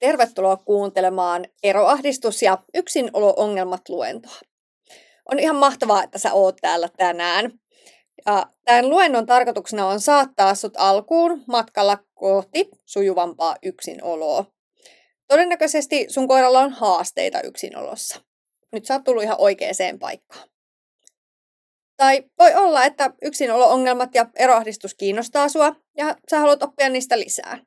Tervetuloa kuuntelemaan eroahdistus- ja yksinolo-ongelmat luentoa. On ihan mahtavaa, että sä oot täällä tänään. Ja tämän luennon tarkoituksena on saattaa sut alkuun matkalla kohti sujuvampaa yksinoloa. Todennäköisesti sun koiralla on haasteita yksinolossa. Nyt sä oot tullut ihan oikeaan paikkaan. Tai voi olla, että yksinolo-ongelmat ja eroahdistus kiinnostaa sua ja sä haluat oppia niistä lisää.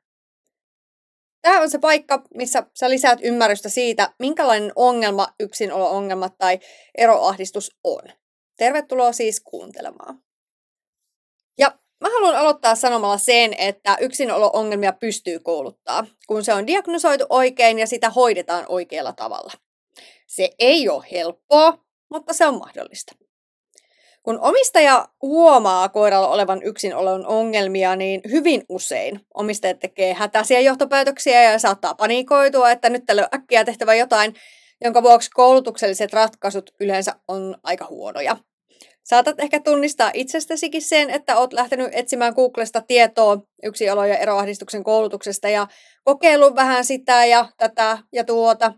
Tämä on se paikka, missä sä lisäät ymmärrystä siitä, minkälainen ongelma yksinolo-ongelmat tai eroahdistus on. Tervetuloa siis kuuntelemaan. Ja mä haluan aloittaa sanomalla sen, että yksinolo-ongelmia pystyy kouluttaa, kun se on diagnosoitu oikein ja sitä hoidetaan oikealla tavalla. Se ei ole helppoa, mutta se on mahdollista. Kun omistaja huomaa koiralla olevan yksinolon ongelmia, niin hyvin usein omistajat tekee hätäisiä johtopäätöksiä ja saattaa panikoitua, että nyt tällä on äkkiä tehtävä jotain, jonka vuoksi koulutukselliset ratkaisut yleensä on aika huonoja. Saatat ehkä tunnistaa itsestäsikin sen, että olet lähtenyt etsimään Googlesta tietoa yksinolo- ja eroahdistuksen koulutuksesta ja kokeillut vähän sitä ja tätä ja tuota.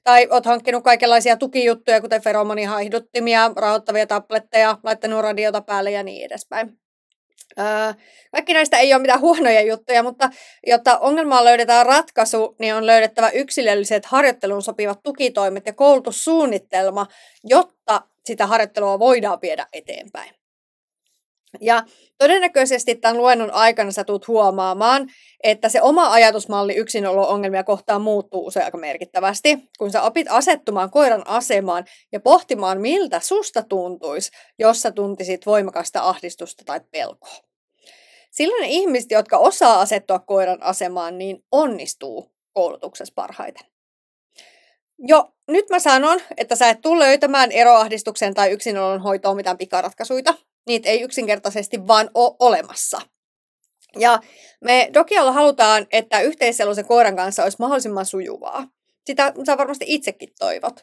Tai olet hankkinut kaikenlaisia tukijuttuja, kuten feromonihaihduttimia, rauhoittavia tabletteja, laittanut radiota päälle ja niin edespäin. Kaikki näistä ei ole mitään huonoja juttuja, mutta jotta ongelmaan löydetään ratkaisu, niin on löydettävä yksilölliset harjoitteluun sopivat tukitoimet ja koulutussuunnitelma, jotta sitä harjoittelua voidaan viedä eteenpäin. Ja todennäköisesti tämän luennon aikana sä tulet huomaamaan, että se oma ajatusmalli yksinolo-ongelmia kohtaan muuttuu usein aika merkittävästi, kun sä opit asettumaan koiran asemaan ja pohtimaan, miltä susta tuntuisi, jos sä tuntisit voimakasta ahdistusta tai pelkoa. Silloin ne ihmiset, jotka osaa asettua koiran asemaan, niin onnistuu koulutuksessa parhaiten. Jo nyt mä sanon, että sä et tule löytämään eroahdistuksen tai yksinolon hoitoon mitään pikaratkaisuja. Niitä ei yksinkertaisesti vaan ole olemassa. Ja me Dokialla halutaan, että yhteiselo sen koiran kanssa olisi mahdollisimman sujuvaa. Sitä sä varmasti itsekin toivot.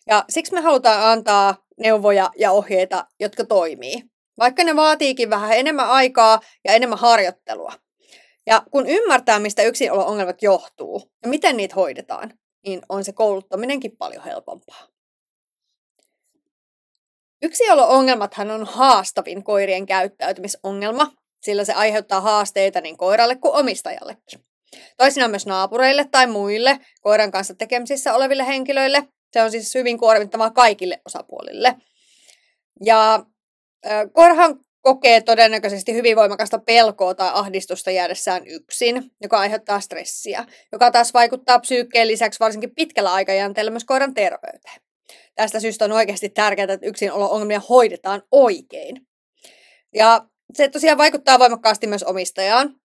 Ja siksi me halutaan antaa neuvoja ja ohjeita, jotka toimii. Vaikka ne vaatiikin vähän enemmän aikaa ja enemmän harjoittelua. Ja kun ymmärtää, mistä yksinolo-ongelmat johtuu ja miten niitä hoidetaan, niin on se kouluttaminenkin paljon helpompaa. Yksinolo-ongelmathan on haastavin koirien käyttäytymisongelma, sillä se aiheuttaa haasteita niin koiralle kuin omistajallekin. Toisinaan myös naapureille tai muille koiran kanssa tekemisissä oleville henkilöille. Se on siis hyvin kuormittavaa kaikille osapuolille. Ja koirahan kokee todennäköisesti hyvin voimakasta pelkoa tai ahdistusta jäädessään yksin, joka aiheuttaa stressiä, joka taas vaikuttaa psyykkeen lisäksi varsinkin pitkällä aikajänteellä myös koiran terveyteen. Tästä syystä on oikeasti tärkeää, että yksinolo-ongelmia hoidetaan oikein. Ja se tosiaan vaikuttaa voimakkaasti myös omistajaan,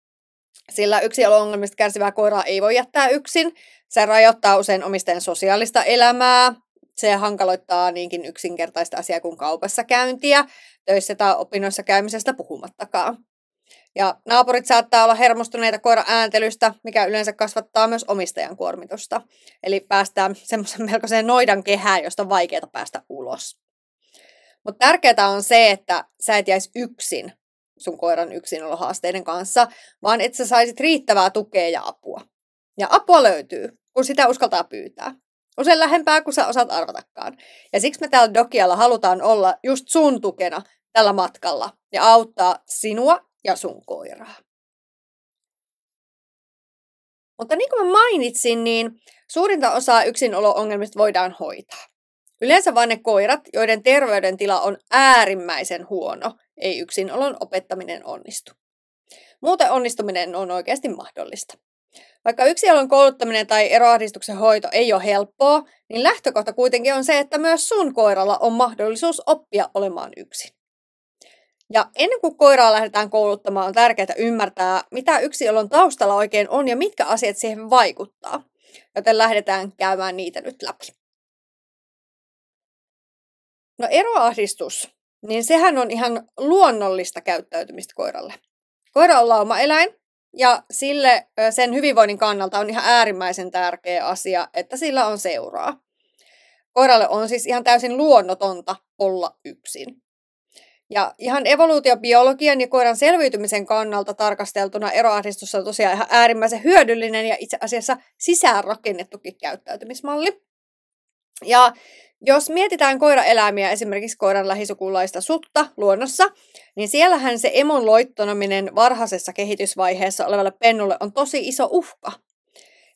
sillä yksinolo-ongelmista kärsivää koiraa ei voi jättää yksin. Se rajoittaa usein omistajan sosiaalista elämää. Se hankaloittaa niinkin yksinkertaista asiaa kuin kaupassa käyntiä, töissä tai opinnoissa käymisestä puhumattakaan. Ja naapurit saattaa olla hermostuneita koiran ääntelystä, mikä yleensä kasvattaa myös omistajan kuormitusta. Eli päästään semmoisen melkoiseen noidan kehään, josta on vaikeaa päästä ulos. Mutta tärkeää on se, että sä et jäisi yksin sun koiran yksinolohaasteiden kanssa, vaan että sä saisit riittävää tukea ja apua. Ja apua löytyy, kun sitä uskaltaa pyytää. Usein lähempää, kuin sä osaat arvatakaan. Ja siksi me täällä Dokialla halutaan olla just sun tukena tällä matkalla ja auttaa sinua ja sun koiraa. Mutta niin kuin mä mainitsin, niin suurinta osaa yksinolo-ongelmista voidaan hoitaa. Yleensä vain ne koirat, joiden terveydentila on äärimmäisen huono, ei yksinolon opettaminen onnistu. Muuten onnistuminen on oikeasti mahdollista. Vaikka yksinolon kouluttaminen tai eroahdistuksen hoito ei ole helppoa, niin lähtökohta kuitenkin on se, että myös sun koiralla on mahdollisuus oppia olemaan yksin. Ja ennen kuin koiraa lähdetään kouluttamaan, on tärkeää ymmärtää, mitä yksinolon taustalla oikein on ja mitkä asiat siihen vaikuttaa. Joten lähdetään käymään niitä nyt läpi. No eroahdistus, niin sehän on ihan luonnollista käyttäytymistä koiralle. Koira on laumaeläin ja sille sen hyvinvoinnin kannalta on ihan äärimmäisen tärkeä asia, että sillä on seuraa. Koiralle on siis ihan täysin luonnotonta olla yksin. Ja ihan evoluutiobiologian ja koiran selviytymisen kannalta tarkasteltuna eroahdistus on tosiaan ihan äärimmäisen hyödyllinen ja itse asiassa sisäänrakennettukin käyttäytymismalli. Ja jos mietitään koiraeläimiä, esimerkiksi koiran lähisukulaista sutta luonnossa, niin siellähän se emon loittonominen varhaisessa kehitysvaiheessa olevalle pennulle on tosi iso uhka.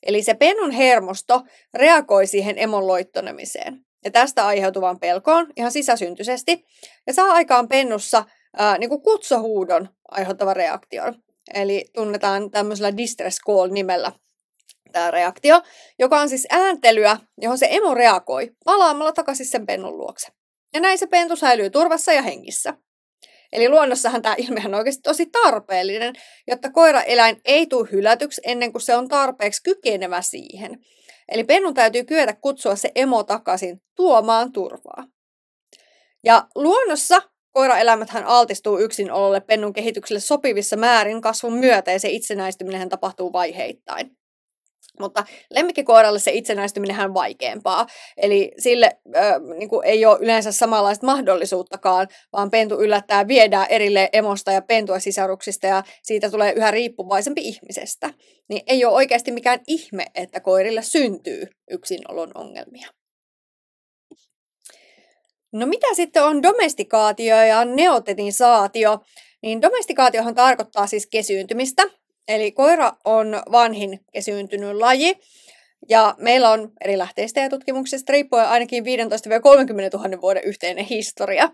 Eli se pennun hermosto reagoi siihen emon loittonemiseen ja tästä aiheutuvaan pelkoon ihan sisäsyntyisesti ja saa aikaan pennussa niin kuin kutsuhuudon aiheuttava reaktio. Eli tunnetaan tämmöisellä distress call-nimellä tämä reaktio, joka on siis ääntelyä, johon se emo reagoi palaamalla takaisin sen pennun luokse. Ja näin se pentu säilyy turvassa ja hengissä. Eli luonnossahan tämä ilmehän on oikeasti tosi tarpeellinen, jotta koiraeläin ei tule hylätyksi ennen kuin se on tarpeeksi kykenevä siihen. Eli pennun täytyy kyetä kutsua se emo takaisin tuomaan turvaa. Ja luonnossa koiraeläimethän altistuu yksinololle pennun kehitykselle sopivissa määrin kasvun myötä ja se itsenäistyminenhän tapahtuu vaiheittain. Mutta lemmikkikoiralle se itsenäistyminen on vaikeampaa, eli sille ei ole yleensä samanlaista mahdollisuuttakaan, vaan pentu yllättää viedään erilleen emosta ja pentua sisaruksista ja siitä tulee yhä riippuvaisempi ihmisestä. Niin ei ole oikeasti mikään ihme, että koirille syntyy yksinolon ongelmia. No mitä sitten on domestikaatio ja neotenisaatio? Niin domestikaatiohan tarkoittaa siis kesyyntymistä. Eli koira on vanhin kesyyntynyt laji, ja meillä on eri lähteistä ja tutkimuksista riippuen ainakin 15-30 000 vuoden yhteinen historia.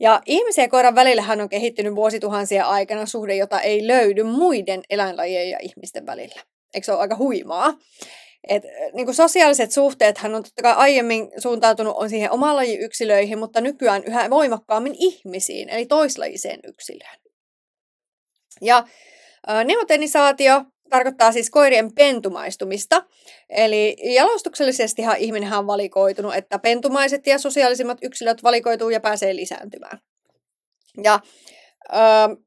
Ja ihmisen ja koiran välillähän on kehittynyt vuosituhansien aikana suhde, jota ei löydy muiden eläinlajien ja ihmisten välillä. Eikö se ole aika huimaa? Niin kuin sosiaaliset suhteethan on totta kai aiemmin suuntautunut on siihen oman lajin yksilöihin, mutta nykyään yhä voimakkaammin ihmisiin, eli toislajiseen yksilöön. Ja neotenisaatio tarkoittaa siis koirien pentumaistumista, eli jalostuksellisestihan ihminenhän on valikoitunut, että pentumaiset ja sosiaalisimmat yksilöt valikoituu ja pääsee lisääntymään. Ja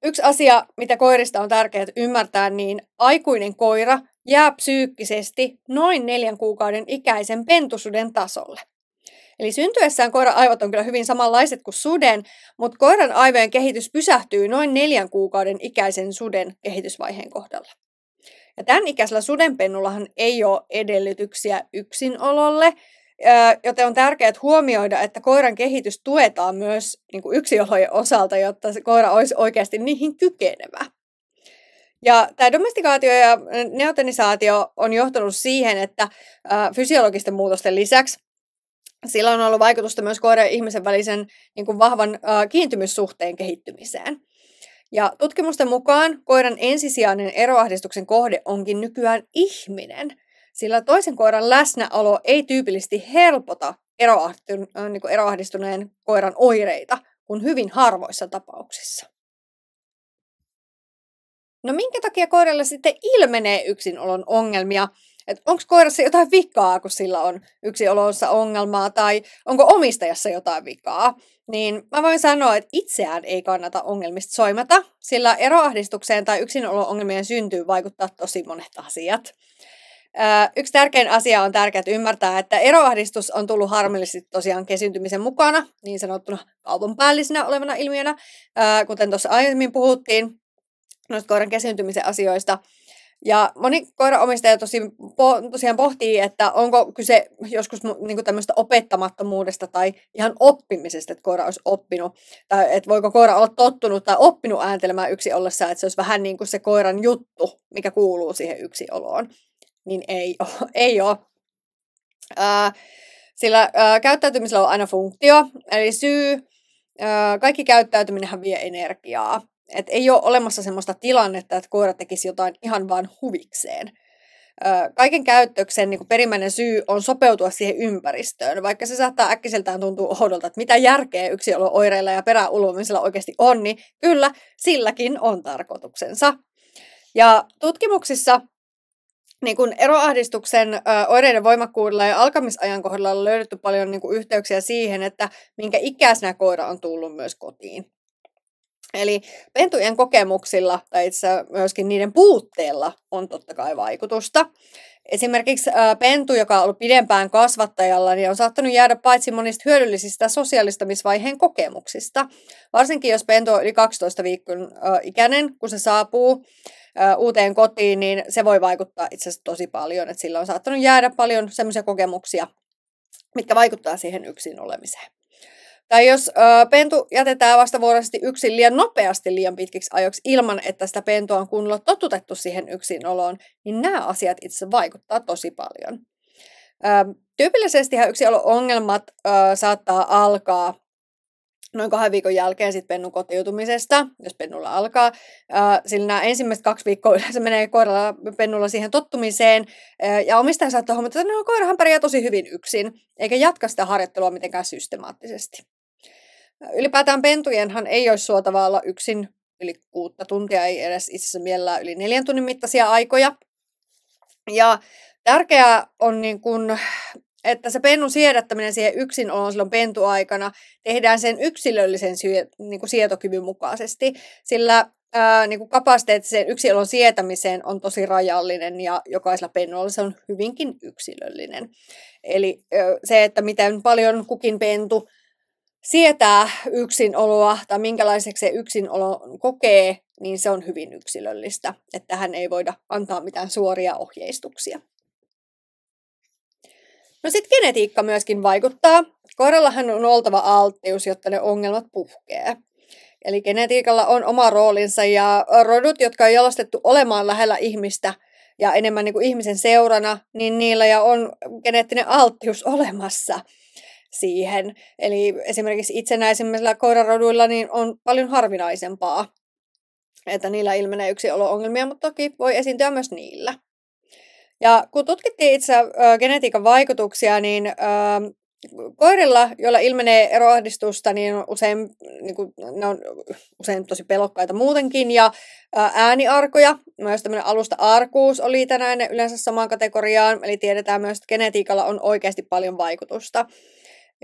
yksi asia, mitä koirista on tärkeää ymmärtää, niin aikuinen koira jää psyykkisesti noin 4 kuukauden ikäisen pentusuden tasolle. Eli syntyessään koiran aivot on kyllä hyvin samanlaiset kuin suden, mutta koiran aivojen kehitys pysähtyy noin 4 kuukauden ikäisen suden kehitysvaiheen kohdalla. Ja tämän ikäisellä sudenpennullahan ei ole edellytyksiä yksinololle, joten on tärkeää huomioida, että koiran kehitys tuetaan myös niin kuin yksinolojen osalta, jotta se koira olisi oikeasti niihin kykenevä. Ja tämä domestikaatio ja neotenisaatio on johtanut siihen, että fysiologisten muutosten lisäksi sillä on ollut vaikutusta myös koiran ja ihmisen välisen niin kuin vahvan kiintymyssuhteen kehittymiseen. Ja tutkimusten mukaan koiran ensisijainen eroahdistuksen kohde onkin nykyään ihminen, sillä toisen koiran läsnäolo ei tyypillisesti helpota eroahdistuneen koiran oireita kuin hyvin harvoissa tapauksissa. No minkä takia koiralle sitten ilmenee yksinolon ongelmia? Onko koirassa jotain vikaa, kun sillä on yksinolossa ongelmaa, tai onko omistajassa jotain vikaa? Niin mä voin sanoa, että itseään ei kannata ongelmista soimata, sillä eroahdistukseen tai yksinolo-ongelmien syntyyn vaikuttaa tosi monet asiat. Yksi tärkein asia on tärkeää ymmärtää, että eroahdistus on tullut harmillisesti tosiaan kesyntymisen mukana, niin sanottuna kaupanpäällisenä olevana ilmiönä, kuten tuossa aiemmin puhuttiin noista koiran kesyntymisen asioista. Ja moni koiraomistaja tosiaan pohtii, että onko kyse joskus niin tämmöistä opettamattomuudesta tai ihan oppimisesta, että koira olisi oppinut. Tai että voiko koira olla tottunut tai oppinut ääntelemään yksin ollessaan, että se olisi vähän niin kuin se koiran juttu, mikä kuuluu siihen yksinoloon. Niin ei ole. Sillä käyttäytymisellä on aina funktio, eli syy. Kaikki käyttäytyminenhän vie energiaa. Et ei ole olemassa sellaista tilannetta, että koira tekisi jotain ihan vaan huvikseen. Kaiken käyttöksen niin kuin perimmäinen syy on sopeutua siihen ympäristöön, vaikka se saattaa äkkiseltään tuntua oudolta, että mitä järkeä yksinolo-oireilla ja peräulvomisella oikeasti on, niin kyllä, silläkin on tarkoituksensa. Ja tutkimuksissa niin kun eroahdistuksen oireiden voimakkuudella ja alkamisajan kohdalla on löydetty paljon niin kun yhteyksiä siihen, että minkä ikäisenä koira on tullut myös kotiin. Eli pentujen kokemuksilla tai itse myöskin niiden puutteella on totta kai vaikutusta. Esimerkiksi pentu, joka on ollut pidempään kasvattajalla, niin on saattanut jäädä paitsi monista hyödyllisistä sosiaalistamisvaiheen kokemuksista. Varsinkin jos pentu on yli 12 viikon ikäinen, kun se saapuu uuteen kotiin, niin se voi vaikuttaa itse asiassa tosi paljon. Että sillä on saattanut jäädä paljon sellaisia kokemuksia, mitkä vaikuttaa siihen yksin olemiseen. Tai jos pentu jätetään vastavuoroisesti yksin liian nopeasti liian pitkiksi ajoiksi ilman, että sitä pentua on kunnolla totutettu siihen yksinoloon, niin nämä asiat itse asiassa vaikuttaa tosi paljon. Tyypillisestihan yksinolo-ongelmat saattaa alkaa noin 2 viikon jälkeen sit pennun kotiutumisesta, jos pennulla alkaa. Sillä nämä ensimmäiset 2 viikkoa yleensä menee koiralla pennulla siihen tottumiseen. Ja omistaja saattaa huomata, että koirahan pärjää tosi hyvin yksin, eikä jatka sitä harjoittelua mitenkään systemaattisesti. Ylipäätään pentujenhan ei olisi suotavaa olla yksin yli 6 tuntia, ei edes itse asiassa mielellään yli 4 tunnin mittaisia aikoja. Ja tärkeää on, että se pennun siedättäminen siihen yksinoloon silloin pentuaikana tehdään sen yksilöllisen sietokyvyn mukaisesti, sillä kapasiteetti sen yksilön sietämiseen on tosi rajallinen ja jokaisella pennulla se on hyvinkin yksilöllinen. Eli se, että miten paljon kukin pentu sietää yksinoloa tai minkälaiseksi se yksinolo kokee, niin se on hyvin yksilöllistä. Että tähän ei voida antaa mitään suoria ohjeistuksia. No sitten genetiikka myöskin vaikuttaa. Koirallahan on oltava alttius, jotta ne ongelmat puhkee. Eli genetiikalla on oma roolinsa ja rodut, jotka on jalostettu olemaan lähellä ihmistä ja enemmän niin kuin ihmisen seurana, niin niillä ja on geneettinen alttius olemassa siihen. Eli esimerkiksi itsenäisimmillä koiraroduilla niin on paljon harvinaisempaa, että niillä ilmenee yksinolo-ongelmia, mutta toki voi esiintyä myös niillä. Ja kun tutkittiin itse genetiikan vaikutuksia, niin koirilla, joilla ilmenee eroahdistusta, niin ne on usein tosi pelokkaita muutenkin, ja ääniarkoja, myös tämmöinen alusta-arkuus on liitännäinen yleensä samaan kategoriaan, eli tiedetään myös, että genetiikalla on oikeasti paljon vaikutusta.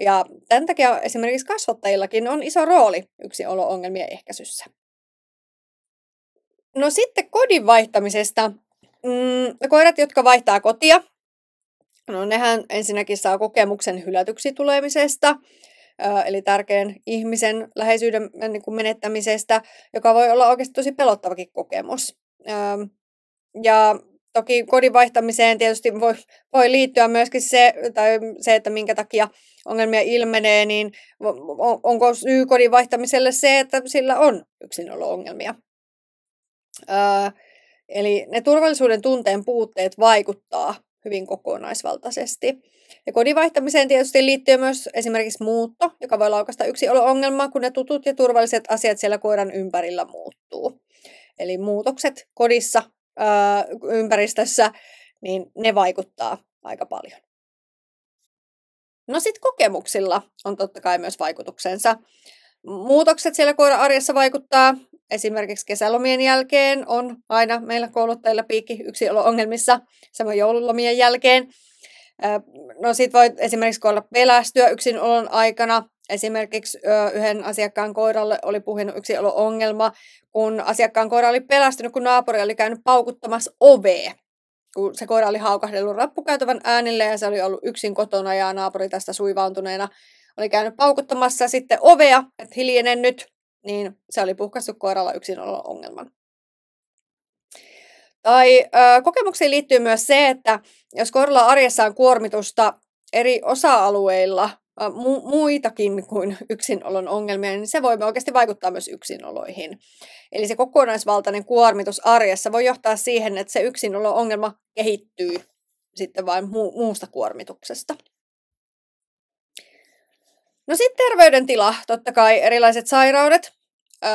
Ja tämän takia esimerkiksi kasvattajillakin on iso rooli yksinolo-ongelmien ehkäisyssä. No sitten kodin vaihtamisesta. Koirat, jotka vaihtaa kotia, no nehän ensinnäkin saa kokemuksen hylätyksi tulemisesta, eli tärkeän ihmisen läheisyyden menettämisestä, joka voi olla oikeasti tosi pelottavakin kokemus. Ja toki kodin vaihtamiseen tietysti voi liittyä myöskin se, että minkä takia ongelmia ilmenee, niin onko syy kodin vaihtamiselle se, että sillä on yksinolo-ongelmia. Eli ne turvallisuuden tunteen puutteet vaikuttaa hyvin kokonaisvaltaisesti. Ja kodin vaihtamiseen tietysti liittyy myös esimerkiksi muutto, joka voi laukaista yksinolo-ongelmaa, kun ne tutut ja turvalliset asiat siellä koiran ympärillä muuttuu. Eli muutokset kodissa, ympäristössä, niin ne vaikuttaa aika paljon. No sitten kokemuksilla on totta kai myös vaikutuksensa. Muutokset siellä koiran arjessa vaikuttaa. Esimerkiksi kesälomien jälkeen on aina meillä kouluttajilla piikki yksinolo-ongelmissa, samoin joululomien jälkeen. No sit voi esimerkiksi koira pelästyä yksinolon aikana. Esimerkiksi yhden asiakkaan koiralle oli puhjennut yksinolo-ongelma, kun asiakkaan koira oli pelästynyt, kun naapuri oli käynyt paukuttamassa ovea. Kun se koira oli haukahdellut rappukäytävän äänille ja se oli ollut yksin kotona ja naapuri tästä suivaantuneena oli käynyt paukuttamassa sitten ovea, että hiljene nyt, niin se oli puhkaissut koiralla yksinolo-ongelman. Tai kokemuksiin liittyy myös se, että jos koiralla arjessa on kuormitusta eri osa-alueilla, muitakin kuin yksinolon ongelmia, niin se voi oikeasti vaikuttaa myös yksinoloihin. Eli se kokonaisvaltainen kuormitus arjessa voi johtaa siihen, että se yksinolo-ongelma kehittyy sitten vain muusta kuormituksesta. No sitten terveydentila, totta kai erilaiset sairaudet,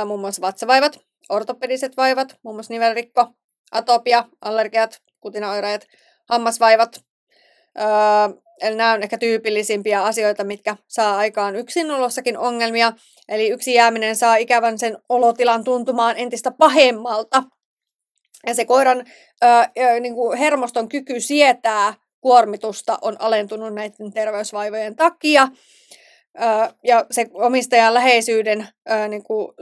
muun muassa vatsavaivat, ortopediset vaivat, muun muassa nivelrikko, atopia, allergiat, kutinaoireet, hammasvaivat. Eli nämä on ehkä tyypillisimpiä asioita, mitkä saa aikaan yksinolossakin ongelmia. Eli yksin jääminen saa ikävän sen olotilan tuntumaan entistä pahemmalta. Ja se koiran hermoston kyky sietää kuormitusta on alentunut näiden terveysvaivojen takia. Ja se omistajan läheisyyden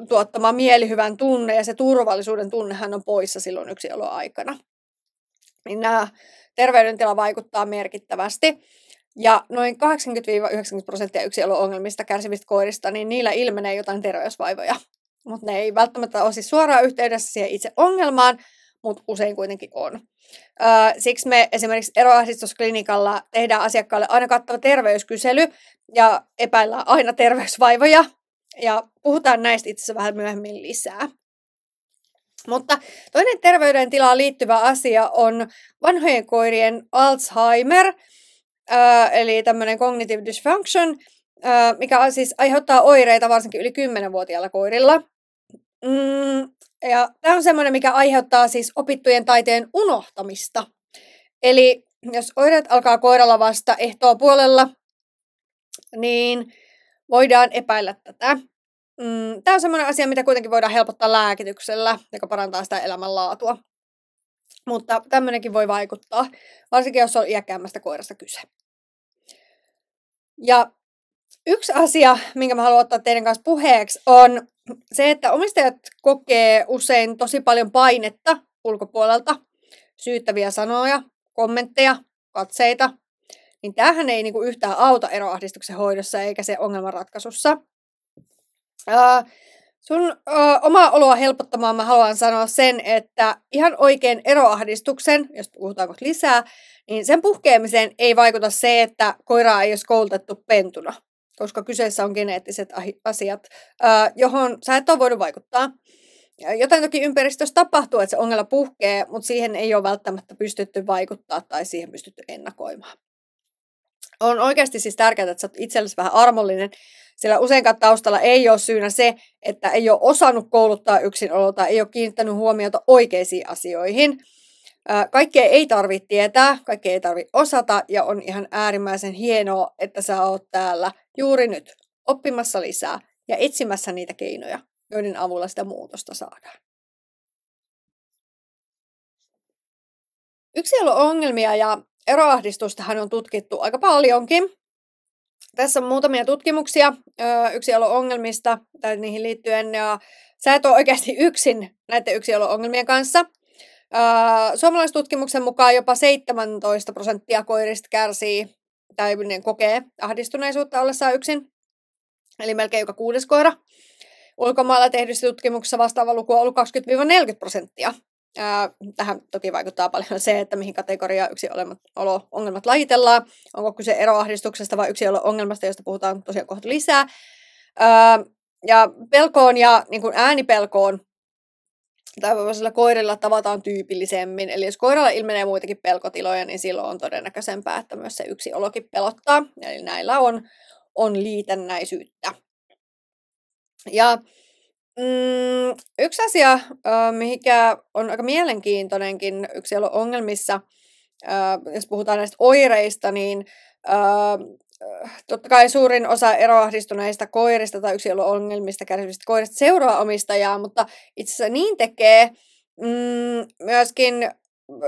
tuottama mielihyvän tunne ja se turvallisuuden tunnehan on poissa silloin yksinolo-aikana. Niin nämä terveydentila vaikuttaa merkittävästi. Ja noin 80-90% yksinolo-ongelmista kärsivistä koirista, niin niillä ilmenee jotain terveysvaivoja. Mutta ne ei välttämättä ole siis suoraan yhteydessä siihen itse ongelmaan, mutta usein kuitenkin on. Siksi me esimerkiksi eroahdistusklinikalla tehdään asiakkaalle aina kattava terveyskysely ja epäillään aina terveysvaivoja. Ja puhutaan näistä itse asiassa vähän myöhemmin lisää. Mutta toinen terveydentilaan liittyvä asia on vanhojen koirien Alzheimer, eli tämmöinen cognitive dysfunction, mikä siis aiheuttaa oireita varsinkin yli 10-vuotiailla koirilla. Ja tämä on semmoinen, mikä aiheuttaa siis opittujen taitojen unohtamista. Eli jos oireet alkaa koiralla vasta ehtoopuolella, niin voidaan epäillä tätä. Tämä on semmoinen asia, mitä kuitenkin voidaan helpottaa lääkityksellä, joka parantaa sitä elämänlaatua. Mutta tämmöinenkin voi vaikuttaa, varsinkin jos on iäkkäämmästä koirasta kyse. Ja yksi asia, minkä mä haluan ottaa teidän kanssa puheeksi, on se, että omistajat kokee usein tosi paljon painetta ulkopuolelta, syyttäviä sanoja, kommentteja, katseita. Niin tämähän ei niinku yhtään auta eroahdistuksen hoidossa eikä se ongelmanratkaisussa. Sun omaa oloa helpottamaan mä haluan sanoa sen, että ihan oikein eroahdistuksen, jos puhutaan kohta lisää, niin sen puhkeamiseen ei vaikuta se, että koiraa ei olisi koulutettu pentuna, koska kyseessä on geneettiset asiat, johon sä et ole voinut vaikuttaa. Jotain toki ympäristössä tapahtuu, että se ongelma puhkee, mutta siihen ei ole välttämättä pystytty vaikuttaa tai siihen pystytty ennakoimaan. On oikeasti siis tärkeää, että sä oot itsellesi vähän armollinen, sillä useinkaan taustalla ei ole syynä se, että ei ole osannut kouluttaa yksinoloa tai ei ole kiinnittänyt huomiota oikeisiin asioihin. Kaikkea ei tarvitse tietää, kaikkea ei tarvitse osata ja on ihan äärimmäisen hienoa, että sä oot täällä juuri nyt oppimassa lisää ja etsimässä niitä keinoja, joiden avulla sitä muutosta saadaan. Yksinolo-ongelmia ja eroahdistustahan on tutkittu aika paljonkin. Tässä on muutamia tutkimuksia yksinolo-ongelmista tai niihin liittyen, ja sä et ole oikeasti yksin näiden yksinolo-ongelmien kanssa. Suomalaistutkimuksen mukaan jopa 17% koirista kärsii tai kokee ahdistuneisuutta ollessaan yksin, eli melkein joka 6. koira. Ulkomailla tehdyssä tutkimuksessa vastaava luku on ollut 20-40%. Tähän toki vaikuttaa paljon se, että mihin kategoriaan yksinolo-ongelmat lajitellaan. Onko kyse eroahdistuksesta vai yksinolo-ongelmasta, josta puhutaan tosiaan kohta lisää. Ja pelkoon ja niin kuin äänipelkoon tällaisilla koirilla tavataan tyypillisemmin. Eli jos koiralla ilmenee muitakin pelkotiloja, niin silloin on todennäköisempää, että myös se yksinolokin pelottaa. Eli näillä on liitännäisyyttä. Ja yksi asia, mikä on aika mielenkiintoinenkin yksinolo-ongelmissa, jos puhutaan näistä oireista, niin totta kai suurin osa eroahdistuneista koirista tai yksinolo-ongelmista kärsivistä koirista seuraa omistajaa, mutta itse asiassa niin tekee myöskin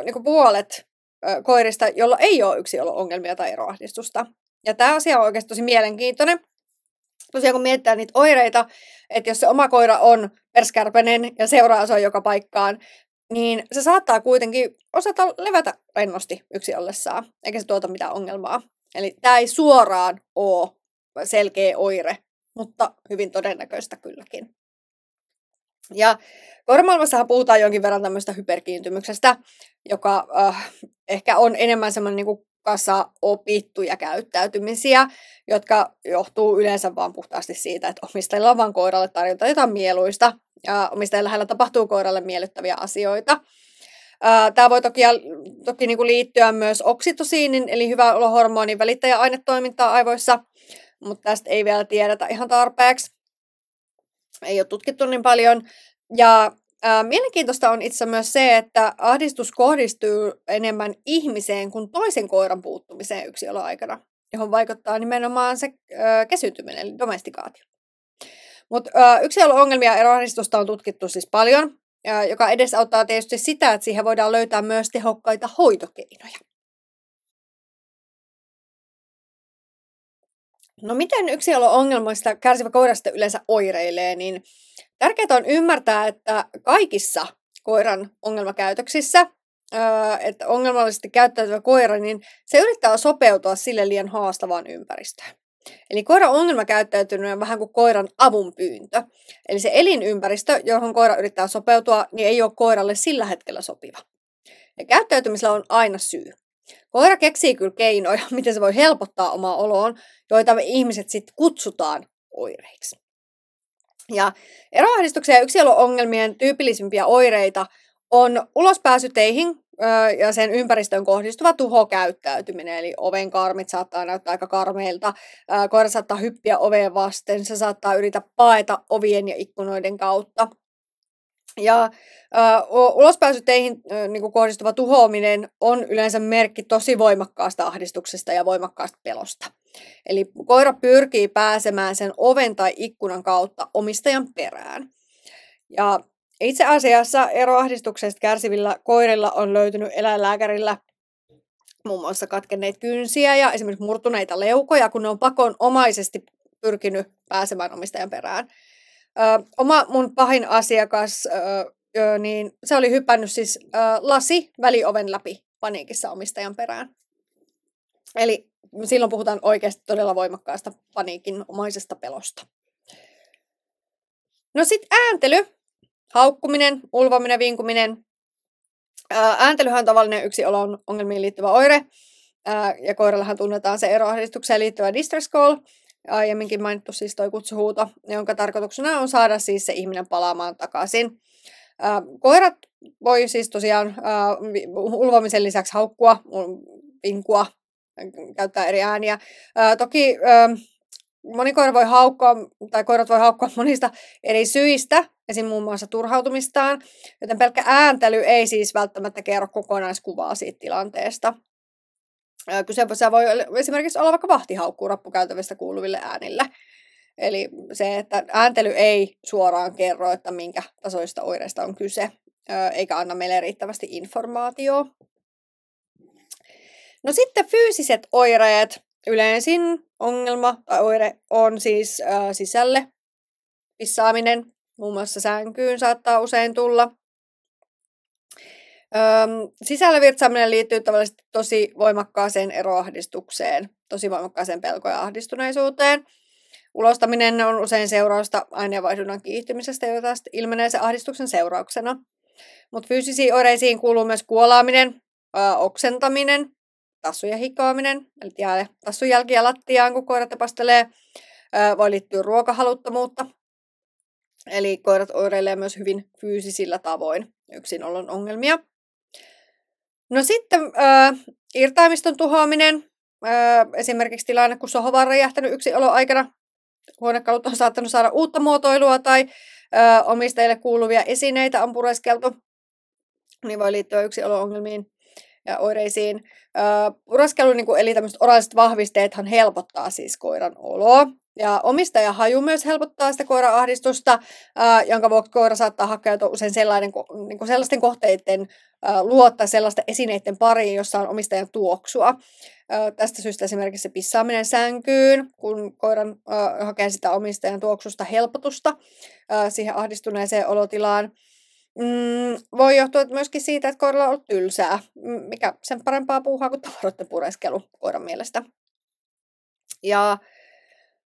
niin kuin puolet koirista, jolla ei ole yksinolo-ongelmia tai eroahdistusta. Ja tämä asia on oikeasti tosi mielenkiintoinen. Tosiaan kun mietitään niitä oireita, että jos se oma koira on perskärpäinen ja seuraa se on joka paikkaan, niin se saattaa kuitenkin osata levätä rennosti yksin ollessaan, eikä se tuota mitään ongelmaa. Eli tämä ei suoraan ole selkeä oire, mutta hyvin todennäköistä kylläkin. Ja koiramaailmassahan puhutaan jonkin verran tämmöistä hyperkiintymyksestä, joka ehkä on enemmän semmoinen niin kuin kasa opittuja käyttäytymisiä, jotka johtuu yleensä vaan puhtaasti siitä, että omistajilla on vaan koiralle tarjota jotain mieluista ja omistajien lähellä tapahtuu koiralle miellyttäviä asioita. Tämä voi toki niin kuin liittyä myös oksitosiinin, eli hyvän olohormonin välittäjäainetoimintaa aivoissa, mutta tästä ei vielä tiedetä ihan tarpeeksi. Ei ole tutkittu niin paljon. Ja mielenkiintoista on itse myös se, että ahdistus kohdistuu enemmän ihmiseen kuin toisen koiran puuttumiseen yksinolo-aikana, johon vaikuttaa nimenomaan se kesyntyminen, eli domestikaatio. Mutta yksinolo-ongelmia ja eroahdistusta on tutkittu siis paljon, joka edesauttaa tietysti sitä, että siihen voidaan löytää myös tehokkaita hoitokeinoja. No miten yksinolo-ongelmista kärsivä koira sitten yleensä oireilee, niin tärkeää on ymmärtää, että kaikissa koiran ongelmakäytöksissä että ongelmallisesti käyttäytyvä koira, niin se yrittää sopeutua sille liian haastavaan ympäristöön. Eli koiran ongelmakäyttäytyminen on vähän kuin koiran avunpyyntö. Eli se elinympäristö, johon koira yrittää sopeutua, niin ei ole koiralle sillä hetkellä sopiva. Ja käyttäytymisellä on aina syy. Koira keksii kyllä keinoja, miten se voi helpottaa omaa oloon, joita me ihmiset sitten kutsutaan oireiksi. Ja eroahdistuksen ja yksilö-ongelmien tyypillisimpiä oireita on ulospääsy teihin ja sen ympäristöön kohdistuva tuhokäyttäytyminen, eli ovenkarmit saattaa näyttää aika karmeilta, koira saattaa hyppiä oveen vasten, se saattaa yrittää paeta ovien ja ikkunoiden kautta. Ja ulospääsyteihin niin kohdistuva tuhoaminen on yleensä merkki tosi voimakkaasta ahdistuksesta ja voimakkaasta pelosta. Eli koira pyrkii pääsemään sen oven tai ikkunan kautta omistajan perään. Ja itse asiassa eroahdistuksesta kärsivillä koirilla on löytynyt eläinlääkärillä muun muassa katkenneita kynsiä ja esimerkiksi murtuneita leukoja, kun ne on pakonomaisesti pyrkinyt pääsemään omistajan perään. Mun pahin asiakas, niin se oli hypännyt siis lasi välioven läpi paniikissa omistajan perään. Eli silloin puhutaan oikeasti todella voimakkaasta paniikinomaisesta pelosta. No sitten ääntely, haukkuminen, ulvominen, vinkuminen. Ääntelyhän on tavallinen yksinolon ongelmiin liittyvä oire. Ja koirallahan tunnetaan se eroahdistukseen liittyvä distress call. Aiemminkin mainittu siis toi kutsuhuuto, jonka tarkoituksena on saada siis se ihminen palaamaan takaisin. Koirat voi siis tosiaan ulvomisen lisäksi haukkua, vinkua, käyttää eri ääniä. Toki moni koira voi haukkua, tai koirat voi haukkua monista eri syistä, esim. Muun muassa turhautumistaan, joten pelkkä ääntely ei siis välttämättä kerro kokonaiskuvaa siitä tilanteesta. Kyseessä voi esimerkiksi olla vaikka vahtihaukkuu rappukäytävistä kuuluville äänille. Eli se, että ääntely ei suoraan kerro, että minkä tasoista oireista on kyse, eikä anna meille riittävästi informaatiota. No sitten fyysiset oireet. Yleisin ongelma tai oire on siis sisälle pissaaminen. Muun muassa sänkyyn saattaa usein tulla. Sisälle virtsaaminen liittyy tavallisesti tosi voimakkaaseen eroahdistukseen, tosi voimakkaaseen pelko- ja ahdistuneisuuteen. Ulostaminen on usein seurausta aineenvaihdunnan kiihtymisestä, jota ilmenee se ahdistuksen seurauksena. Mutta fyysisiin oireisiin kuuluu myös kuolaaminen, oksentaminen, tassujen hikoaminen, eli jää tassun jälkiä lattiaan, kun koirat epastelee. Voi liittyä ruokahaluttomuutta, eli koirat oireilee myös hyvin fyysisillä tavoin yksinolon ongelmia. No sitten irtaimiston tuhoaminen, esimerkiksi tilanne, kun sohva on räjähtänyt yksinolon aikana, huonekalut on saattanut saada uutta muotoilua tai omistajille kuuluvia esineitä on pureskeltu, niin voi liittyä yksinolon ongelmiin ja oireisiin. Pureskelu, eli tämmöiset oraaliset vahvisteethan helpottaa siis koiran oloa. Ja omistajan haju myös helpottaa sitä koiran ahdistusta, jonka vuoksi koira saattaa hakeutua usein sellaisten kohteiden luottaa sellaisten esineiden pariin, jossa on omistajan tuoksua. Tästä syystä esimerkiksi se pissaaminen sänkyyn, kun koiran hakee sitä omistajan tuoksusta helpotusta siihen ahdistuneeseen olotilaan. Voi johtua myöskin siitä, että koiralla on ollut tylsää, mikä sen parempaa puuhaa kuin tavaroiden pureskelu koiran mielestä. Ja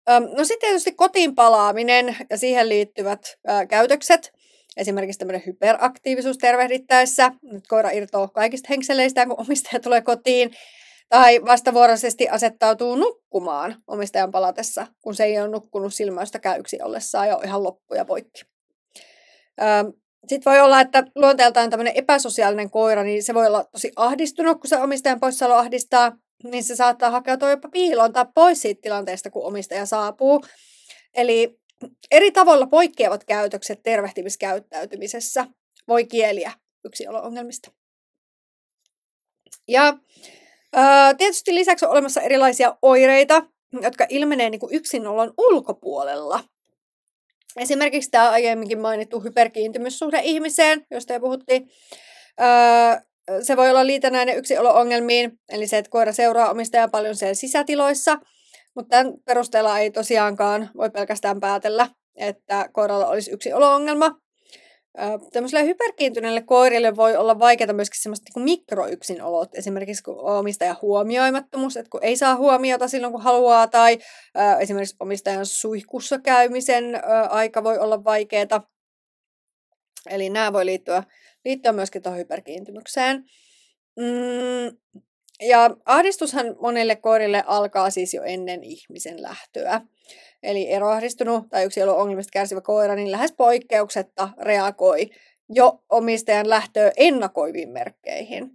no sitten tietysti kotiin palaaminen ja siihen liittyvät käytökset. Esimerkiksi tämmöinen hyperaktiivisuus tervehdittäessä. Nyt koira irtoaa kaikista henkseleistään, kun omistaja tulee kotiin. Tai vastavuoroisesti asettautuu nukkumaan omistajan palatessa, kun se ei ole nukkunut silmäystäkään yksin ollessaan ja on ihan loppuja poikki. Sitten voi olla, että luonteeltaan tämmöinen epäsosiaalinen koira, niin se voi olla tosi ahdistunut, kun se omistajan poissaolo ahdistaa. Niin se saattaa hakeutua jopa piiloon tai pois siitä tilanteesta, kun omistaja saapuu. Eli eri tavoilla poikkeavat käytökset tervehtimiskäyttäytymisessä voi kieliä yksinolo-ongelmista. Ja tietysti lisäksi on olemassa erilaisia oireita, jotka ilmenee niin kuin yksinolon ulkopuolella. Esimerkiksi tämä aiemminkin mainittu hyperkiintymyssuhde ihmiseen, josta jo puhuttiin. Se voi olla liitännäinen yksinolo-ongelmiin, eli se, että koira seuraa omistajaa paljon siellä sisätiloissa, mutta tämän perusteella ei tosiaankaan voi pelkästään päätellä, että koiralla olisi yksinolo-ongelma. Tämmöisille hyperkiintyneille koirille voi olla vaikeaa myöskin semmoiset niin mikroyksinolot, esimerkiksi omistajan huomioimattomuus, että kun ei saa huomiota silloin kun haluaa, tai esimerkiksi omistajan suihkussa käymisen aika voi olla vaikeaa. Eli nämä voi liittyä myöskin tuohon hyperkiintymykseen. Ja ahdistushan monille koirille alkaa siis jo ennen ihmisen lähtöä. Eli eroahdistunut tai yksilöongelmista kärsivä koira niin lähes poikkeuksetta reagoi jo omistajan lähtöä ennakoiviin merkkeihin.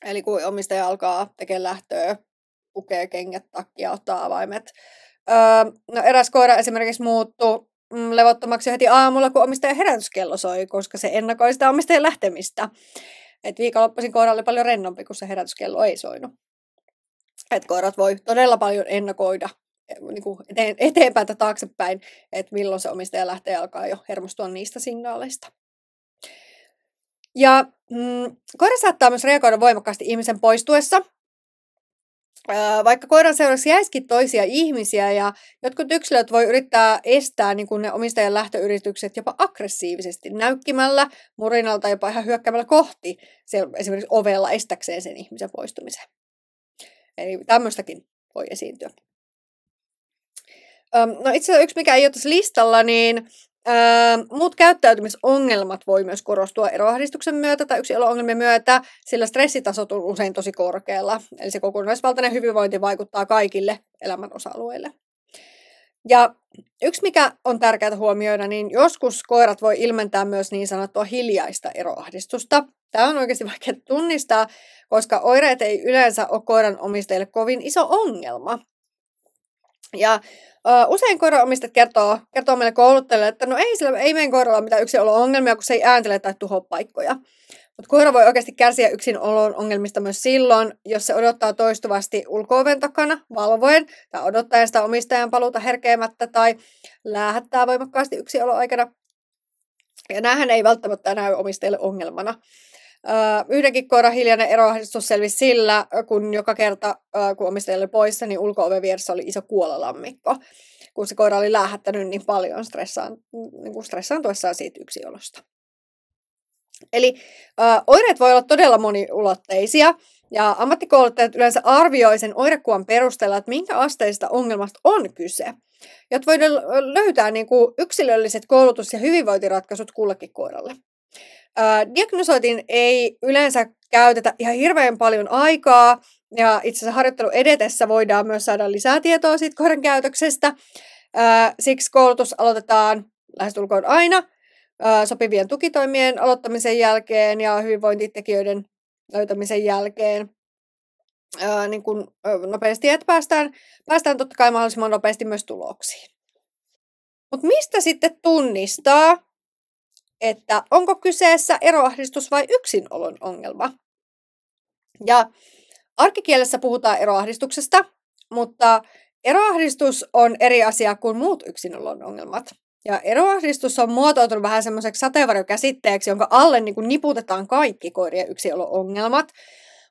Eli kun omistaja alkaa tekemään lähtöä, pukee kengät, takkia, ottaa avaimet. Eräs koira esimerkiksi muuttui levottomaksi heti aamulla, kun omistajan herätyskello soi, koska se ennakoi sitä omistajan lähtemistä. Et viikonloppuisin koira oli paljon rennompi, kun se herätyskello ei soinut. Et koirat voi todella paljon ennakoida niin kuin eteenpäin tai taaksepäin, että milloin se omistaja lähtee alkaa jo hermostua niistä signaaleista. Ja koira saattaa myös reagoida voimakkaasti ihmisen poistuessa. Vaikka koiran seuraksi jäisikin toisia ihmisiä ja jotkut yksilöt voi yrittää estää niin kuin ne omistajan lähtöyritykset jopa aggressiivisesti näykkimällä, murinalta, jopa ihan hyökkäämällä kohti esimerkiksi ovella estäkseen sen ihmisen poistumisen. Eli tämmöistäkin voi esiintyä. No itse asiassa yksi, mikä ei ole tässä listalla, niin muut käyttäytymisongelmat voi myös korostua eroahdistuksen myötä tai yksilöongelmien myötä, sillä stressitasot on usein tosi korkealla. Eli se kokonaisvaltainen hyvinvointi vaikuttaa kaikille elämän osa-alueille. Ja yksi, mikä on tärkeää huomioida, niin joskus koirat voi ilmentää myös niin sanottua hiljaista eroahdistusta. Tämä on oikeasti vaikea tunnistaa, koska oireet ei yleensä ole koiran omistajille kovin iso ongelma. Ja usein koiranomistajat kertoo meille kouluttajille, että no ei meidän koiralla ole mitään yksinolo-ongelmia, kun se ei ääntele tai tuhoa paikkoja. Mutta koira voi oikeasti kärsiä yksinolon ongelmista myös silloin, jos se odottaa toistuvasti ulko-oven takana valvoen tai odottaen sitä omistajan paluuta herkeämättä tai läähättää voimakkaasti yksinoloaikana. Ja näähän ei välttämättä näy omistajille ongelmana. Yhdenkin koiran hiljainen eroahdistus selvisi sillä, kun joka kerta, kun omistaja oli poissa, niin ulko-oven vieressä oli iso kuololammikko, kun se koira oli läähättänyt niin paljon stressaantuessaan siitä yksiolosta. Eli oireet voi olla todella moniulotteisia, ja ammattikouluttajat yleensä arvioi sen oirekuvan perusteella, että minkä asteisesta ongelmasta on kyse, jotta voidaan löytää niin kuin yksilölliset koulutus- ja hyvinvointiratkaisut kullekin koiralle. Diagnosoitiin ei yleensä käytetä ihan hirveän paljon aikaa, ja itse asiassa harjoittelun edetessä voidaan myös saada lisää tietoa siitä koiran käytöksestä. Siksi koulutus aloitetaan lähestulkoon aina sopivien tukitoimien aloittamisen jälkeen ja hyvinvointitekijöiden löytämisen jälkeen niin kuin nopeasti, että päästään totta kai mahdollisimman nopeasti myös tuloksiin. Mutta mistä sitten tunnistaa, että onko kyseessä eroahdistus vai yksinolon ongelma? Ja arkikielessä puhutaan eroahdistuksesta, mutta eroahdistus on eri asia kuin muut yksinolon ongelmat. Ja eroahdistus on muotoutunut vähän semmoiseksi sateenvarjokäsitteeksi, jonka alle niin kuin niputetaan kaikki koirien yksilö-ongelmat.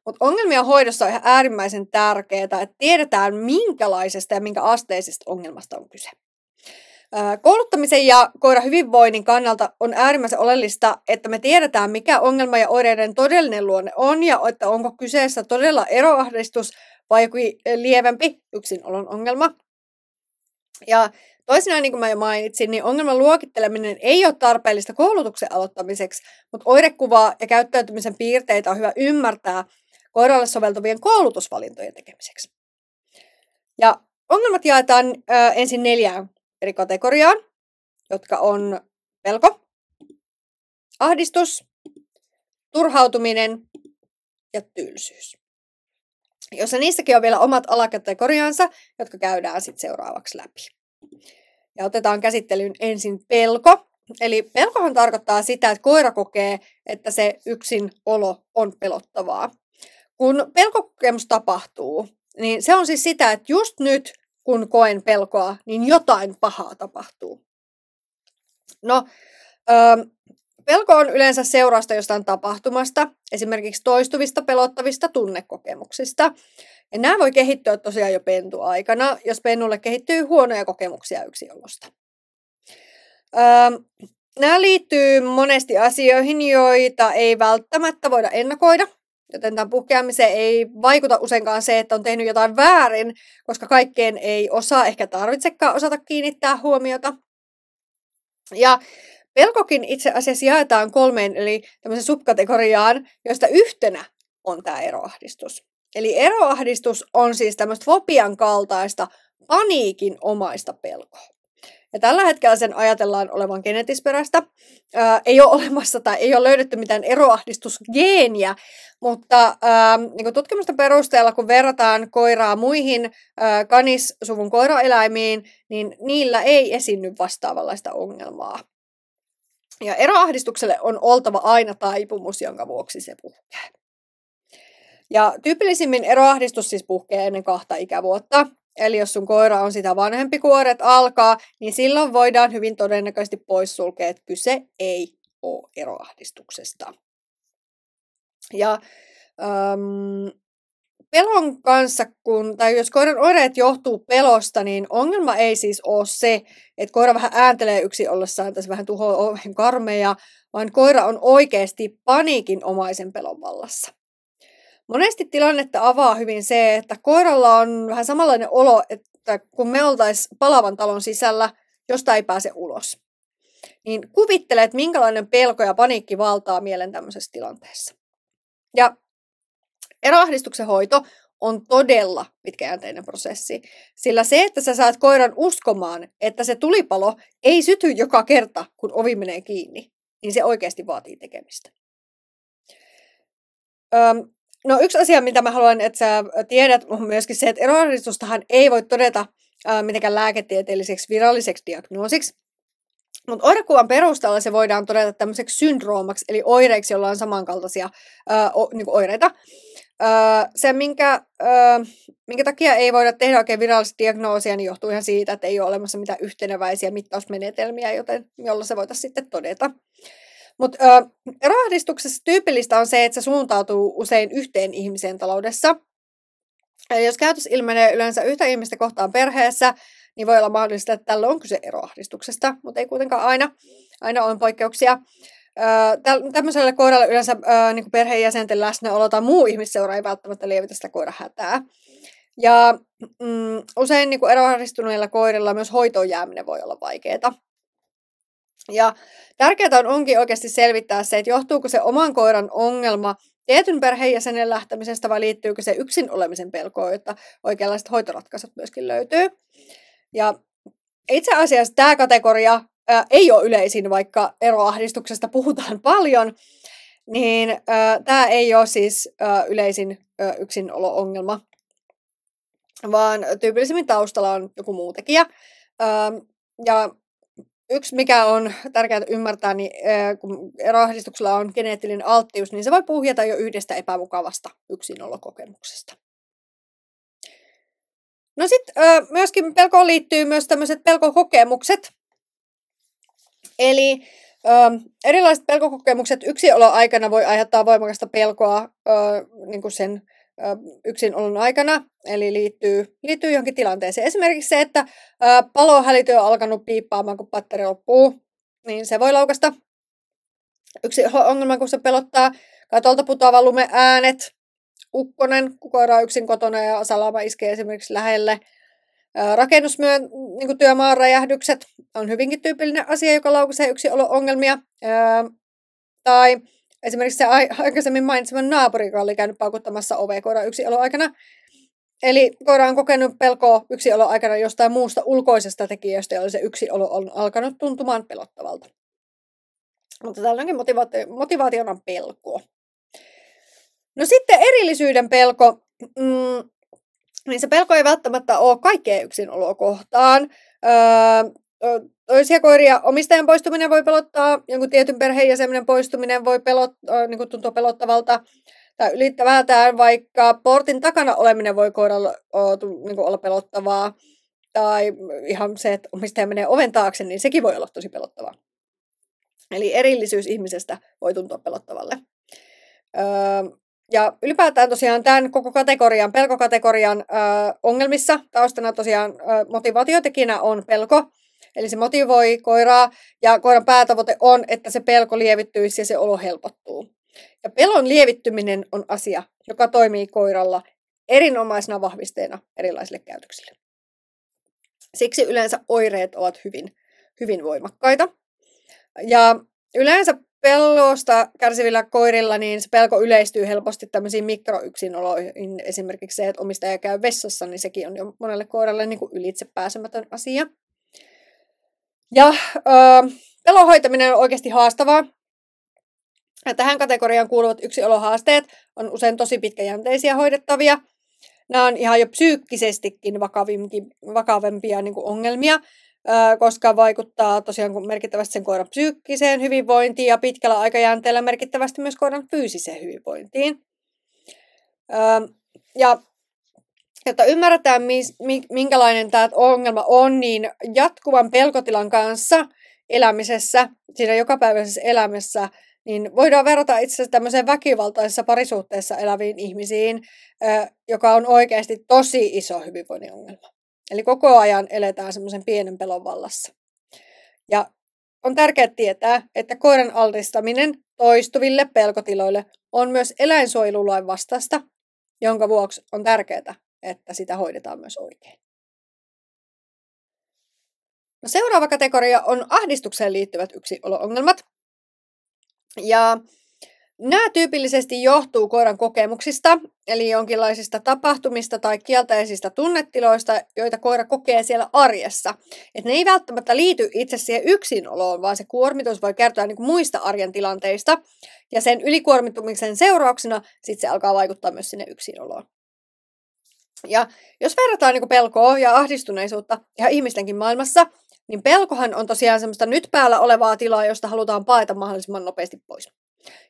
Mutta ongelmien hoidossa on ihan äärimmäisen tärkeää, että tiedetään minkälaisesta ja minkä asteisesta ongelmasta on kyse. Kouluttamisen ja koiran hyvinvoinnin kannalta on äärimmäisen oleellista, että me tiedetään, mikä ongelma ja oireiden todellinen luonne on, ja että onko kyseessä todella eroahdistus vai joku lievempi yksinolon ongelma. Ja toisinaan, niin kuin mä jo mainitsin, niin ongelman luokitteleminen ei ole tarpeellista koulutuksen aloittamiseksi, mutta oirekuvaa ja käyttäytymisen piirteitä on hyvä ymmärtää koiralle soveltuvien koulutusvalintojen tekemiseksi. Ja ongelmat jaetaan ensin 4 eri kategoriaan, jotka on pelko, ahdistus, turhautuminen ja tylsyys. Jossa niissäkin on vielä omat alakategoriansa, jotka käydään sitten seuraavaksi läpi. Ja otetaan käsittelyyn ensin pelko. Eli pelkohan tarkoittaa sitä, että koira kokee, että se yksinolo on pelottavaa. Kun pelkokokemus tapahtuu, niin se on siis sitä, että just nyt kun koen pelkoa, niin jotain pahaa tapahtuu. No, pelko on yleensä seurausta jostain tapahtumasta, esimerkiksi toistuvista pelottavista tunnekokemuksista. Ja nämä voi kehittyä tosiaan jo pentuaikana, jos pennulle kehittyy huonoja kokemuksia yksiolosta. nämä liittyy monesti asioihin, joita ei välttämättä voida ennakoida. Joten tämän puhkeamiseen ei vaikuta useinkaan se, että on tehnyt jotain väärin, koska kaikkeen ei osaa, ehkä tarvitsekaan osata kiinnittää huomiota. Ja pelkokin itse asiassa jaetaan 3 eli tämmöisen subkategoriaan, joista yhtenä on tämä eroahdistus. Eli eroahdistus on siis tämmöistä fobian kaltaista paniikinomaista pelkoa. Ja tällä hetkellä sen ajatellaan olevan genetisperäistä. Ei ole olemassa tai ei ole löydetty mitään eroahdistusgeeniä, mutta niin tutkimusten perusteella, kun verrataan koiraa muihin kanissuvun koiraeläimiin, niin niillä ei esiinny vastaavanlaista ongelmaa. Ja eroahdistukselle on oltava aina taipumus, jonka vuoksi se puhkee. Ja tyypillisimmin eroahdistus siis puhkee ennen 2 ikävuotta. Eli jos sun koira on sitä vanhempi, kun oireet alkaa, niin silloin voidaan hyvin todennäköisesti poissulkea, että kyse ei ole eroahdistuksesta. Ja pelon kanssa, tai jos koiran oireet johtuu pelosta, niin ongelma ei siis ole se, että koira vähän ääntelee yksin ollessaan, tai se vähän tuhoaa oven karmeja, vaan koira on oikeasti paniikinomaisen pelon vallassa. Monesti tilannetta avaa hyvin se, että koiralla on vähän samanlainen olo, että kun me oltaisiin palavan talon sisällä, josta ei pääse ulos. Niin kuvittele, että minkälainen pelko ja paniikki valtaa mielen tämmöisessä tilanteessa. Ja eroahdistuksen hoito on todella pitkäjänteinen prosessi, sillä se, että sä saat koiran uskomaan, että se tulipalo ei syty joka kerta, kun ovi menee kiinni, niin se oikeasti vaatii tekemistä. No yksi asia, mitä mä haluan, että sä tiedät, on myöskin se, että eroahdistustahan ei voi todeta mitenkään lääketieteelliseksi viralliseksi diagnoosiksi. Mutta oirekuvan perusteella se voidaan todeta tämmöiseksi syndroomaksi, eli oireiksi, joilla on samankaltaisia niinku oireita. Se, minkä takia ei voida tehdä oikein virallista diagnoosia, niin johtuu ihan siitä, että ei ole olemassa mitään yhteneväisiä mittausmenetelmiä, jolla se voitaisiin sitten todeta. Mutta eroahdistuksessa tyypillistä on se, että se suuntautuu usein yhteen ihmiseen taloudessa. Eli jos käytös ilmenee yleensä yhtä ihmistä kohtaan perheessä, niin voi olla mahdollista, että tällä on kyse eroahdistuksesta, mutta ei kuitenkaan aina. Aina on poikkeuksia. Tämmöiselle koiralle yleensä niin perheenjäsenten läsnäolo tai muu ihmisseura ei välttämättä lievitä sitä koiran hätää. Ja usein niin eroahdistuneilla koirilla myös hoitoon jääminen voi olla vaikeaa. Ja tärkeää onkin oikeasti selvittää se, että johtuuko se oman koiran ongelma tietyn perheenjäsenen lähtemisestä vai liittyykö se yksin olemisen pelkoon, jotta oikeanlaiset hoitoratkaisut myöskin löytyy. Ja itse asiassa tämä kategoria ei ole yleisin, vaikka eroahdistuksesta puhutaan paljon, niin tämä ei ole siis yleisin yksinolo-ongelma, vaan tyypillisimmin taustalla on joku muu tekijä. Ja yksi, mikä on tärkeää ymmärtää, niin kun eroahdistuksella on geneettinen alttius, niin se voi puhjeta jo yhdestä epämukavasta yksinolokokemuksesta. No sitten myöskin pelkoon liittyy myös tämmöiset pelkokokemukset. Eli erilaiset pelkokokemukset yksinoloaikana voi aiheuttaa voimakasta pelkoa niin kuin sen yksinolon aikana, eli liittyy johonkin tilanteeseen. Esimerkiksi se, että palohälytys on alkanut piippaamaan, kun batteri loppuu, niin se voi laukasta. Yksi ongelma, kun se pelottaa, katolta putoava lumen äänet, ukkonen, kun koira on yksin kotona ja salama iskee esimerkiksi lähelle. Niin työmaan räjähdykset on hyvinkin tyypillinen asia, joka laukaisee yksinolo-ongelmia. Tai esimerkiksi se aikaisemmin mainitseman naapuri, joka oli käynyt paukuttamassa ovea koiran yksinolo-aikana. Eli koira on kokenut pelkoa yksinolo-aikana jostain muusta ulkoisesta tekijästä, jolla se yksinolo on alkanut tuntumaan pelottavalta. Mutta tällainenkin motivaationa on pelko. No sitten erillisyyden pelko. Niin se pelko ei välttämättä ole kaikkea yksinoloa kohtaan. Toisia koiria omistajan poistuminen voi pelottaa, jonkun tietyn perheenjäsenen poistuminen voi niin tuntua pelottavalta tai ylipäätään vaikka portin takana oleminen voi koiralla niin olla pelottavaa. Tai ihan se, että omistaja menee oven taakse, niin sekin voi olla tosi pelottavaa. Eli erillisyys ihmisestä voi tuntua pelottavalle. Ja ylipäätään tosiaan tämän koko pelkokategorian ongelmissa taustana tosiaan motivaatiotekijänä on pelko. Eli se motivoi koiraa ja koiran päätavoite on, että se pelko lievittyisi ja se olo helpottuu. Ja pelon lievittyminen on asia, joka toimii koiralla erinomaisena vahvisteena erilaisille käytöksille. Siksi yleensä oireet ovat hyvin voimakkaita. Ja yleensä pelosta kärsivillä koirilla niin se pelko yleistyy helposti tämmöisiin mikroyksinoloihin. Esimerkiksi se, että omistaja käy vessassa, niin sekin on jo monelle koiralle niin kuin ylitsepääsemätön asia. Ja pelon hoitaminen on oikeasti haastavaa. Ja tähän kategoriaan kuuluvat yksiolohaasteet on usein tosi pitkäjänteisiä hoidettavia. Nämä on ihan jo psyykkisestikin vakavempia niin kuin ongelmia, koska vaikuttaa tosiaan merkittävästi sen koiran psyykkiseen hyvinvointiin ja pitkällä aikajänteellä merkittävästi myös koiran fyysiseen hyvinvointiin. Ja jotta ymmärretään, minkälainen tämä ongelma on, niin jatkuvan pelkotilan kanssa elämisessä, siinä jokapäiväisessä elämässä, niin voidaan verrata itse asiassa tämmöiseen väkivaltaisessa parisuhteessa eläviin ihmisiin, joka on oikeasti tosi iso hyvinvoinnin ongelma. Eli koko ajan eletään semmoisen pienen pelon vallassa. Ja on tärkeää tietää, että koiran altistaminen toistuville pelkotiloille on myös eläinsuojelulain vastaista, jonka vuoksi on tärkeää, että sitä hoidetaan myös oikein. No, seuraava kategoria on ahdistukseen liittyvät yksinolo-ongelmat. Ja nämä tyypillisesti johtuu koiran kokemuksista, eli jonkinlaisista tapahtumista tai kielteisistä tunnetiloista, joita koira kokee siellä arjessa. Et ne ei välttämättä liity itse siihen yksinoloon, vaan se kuormitus voi kertoa niin kuin muista arjen tilanteista. Ja sen ylikuormittumisen seurauksena sit se alkaa vaikuttaa myös sinne yksinoloon. Ja jos verrataan niin kuin pelkoa ja ahdistuneisuutta ihan ihmistenkin maailmassa, niin pelkohan on tosiaan semmoista nyt päällä olevaa tilaa, josta halutaan paeta mahdollisimman nopeasti pois.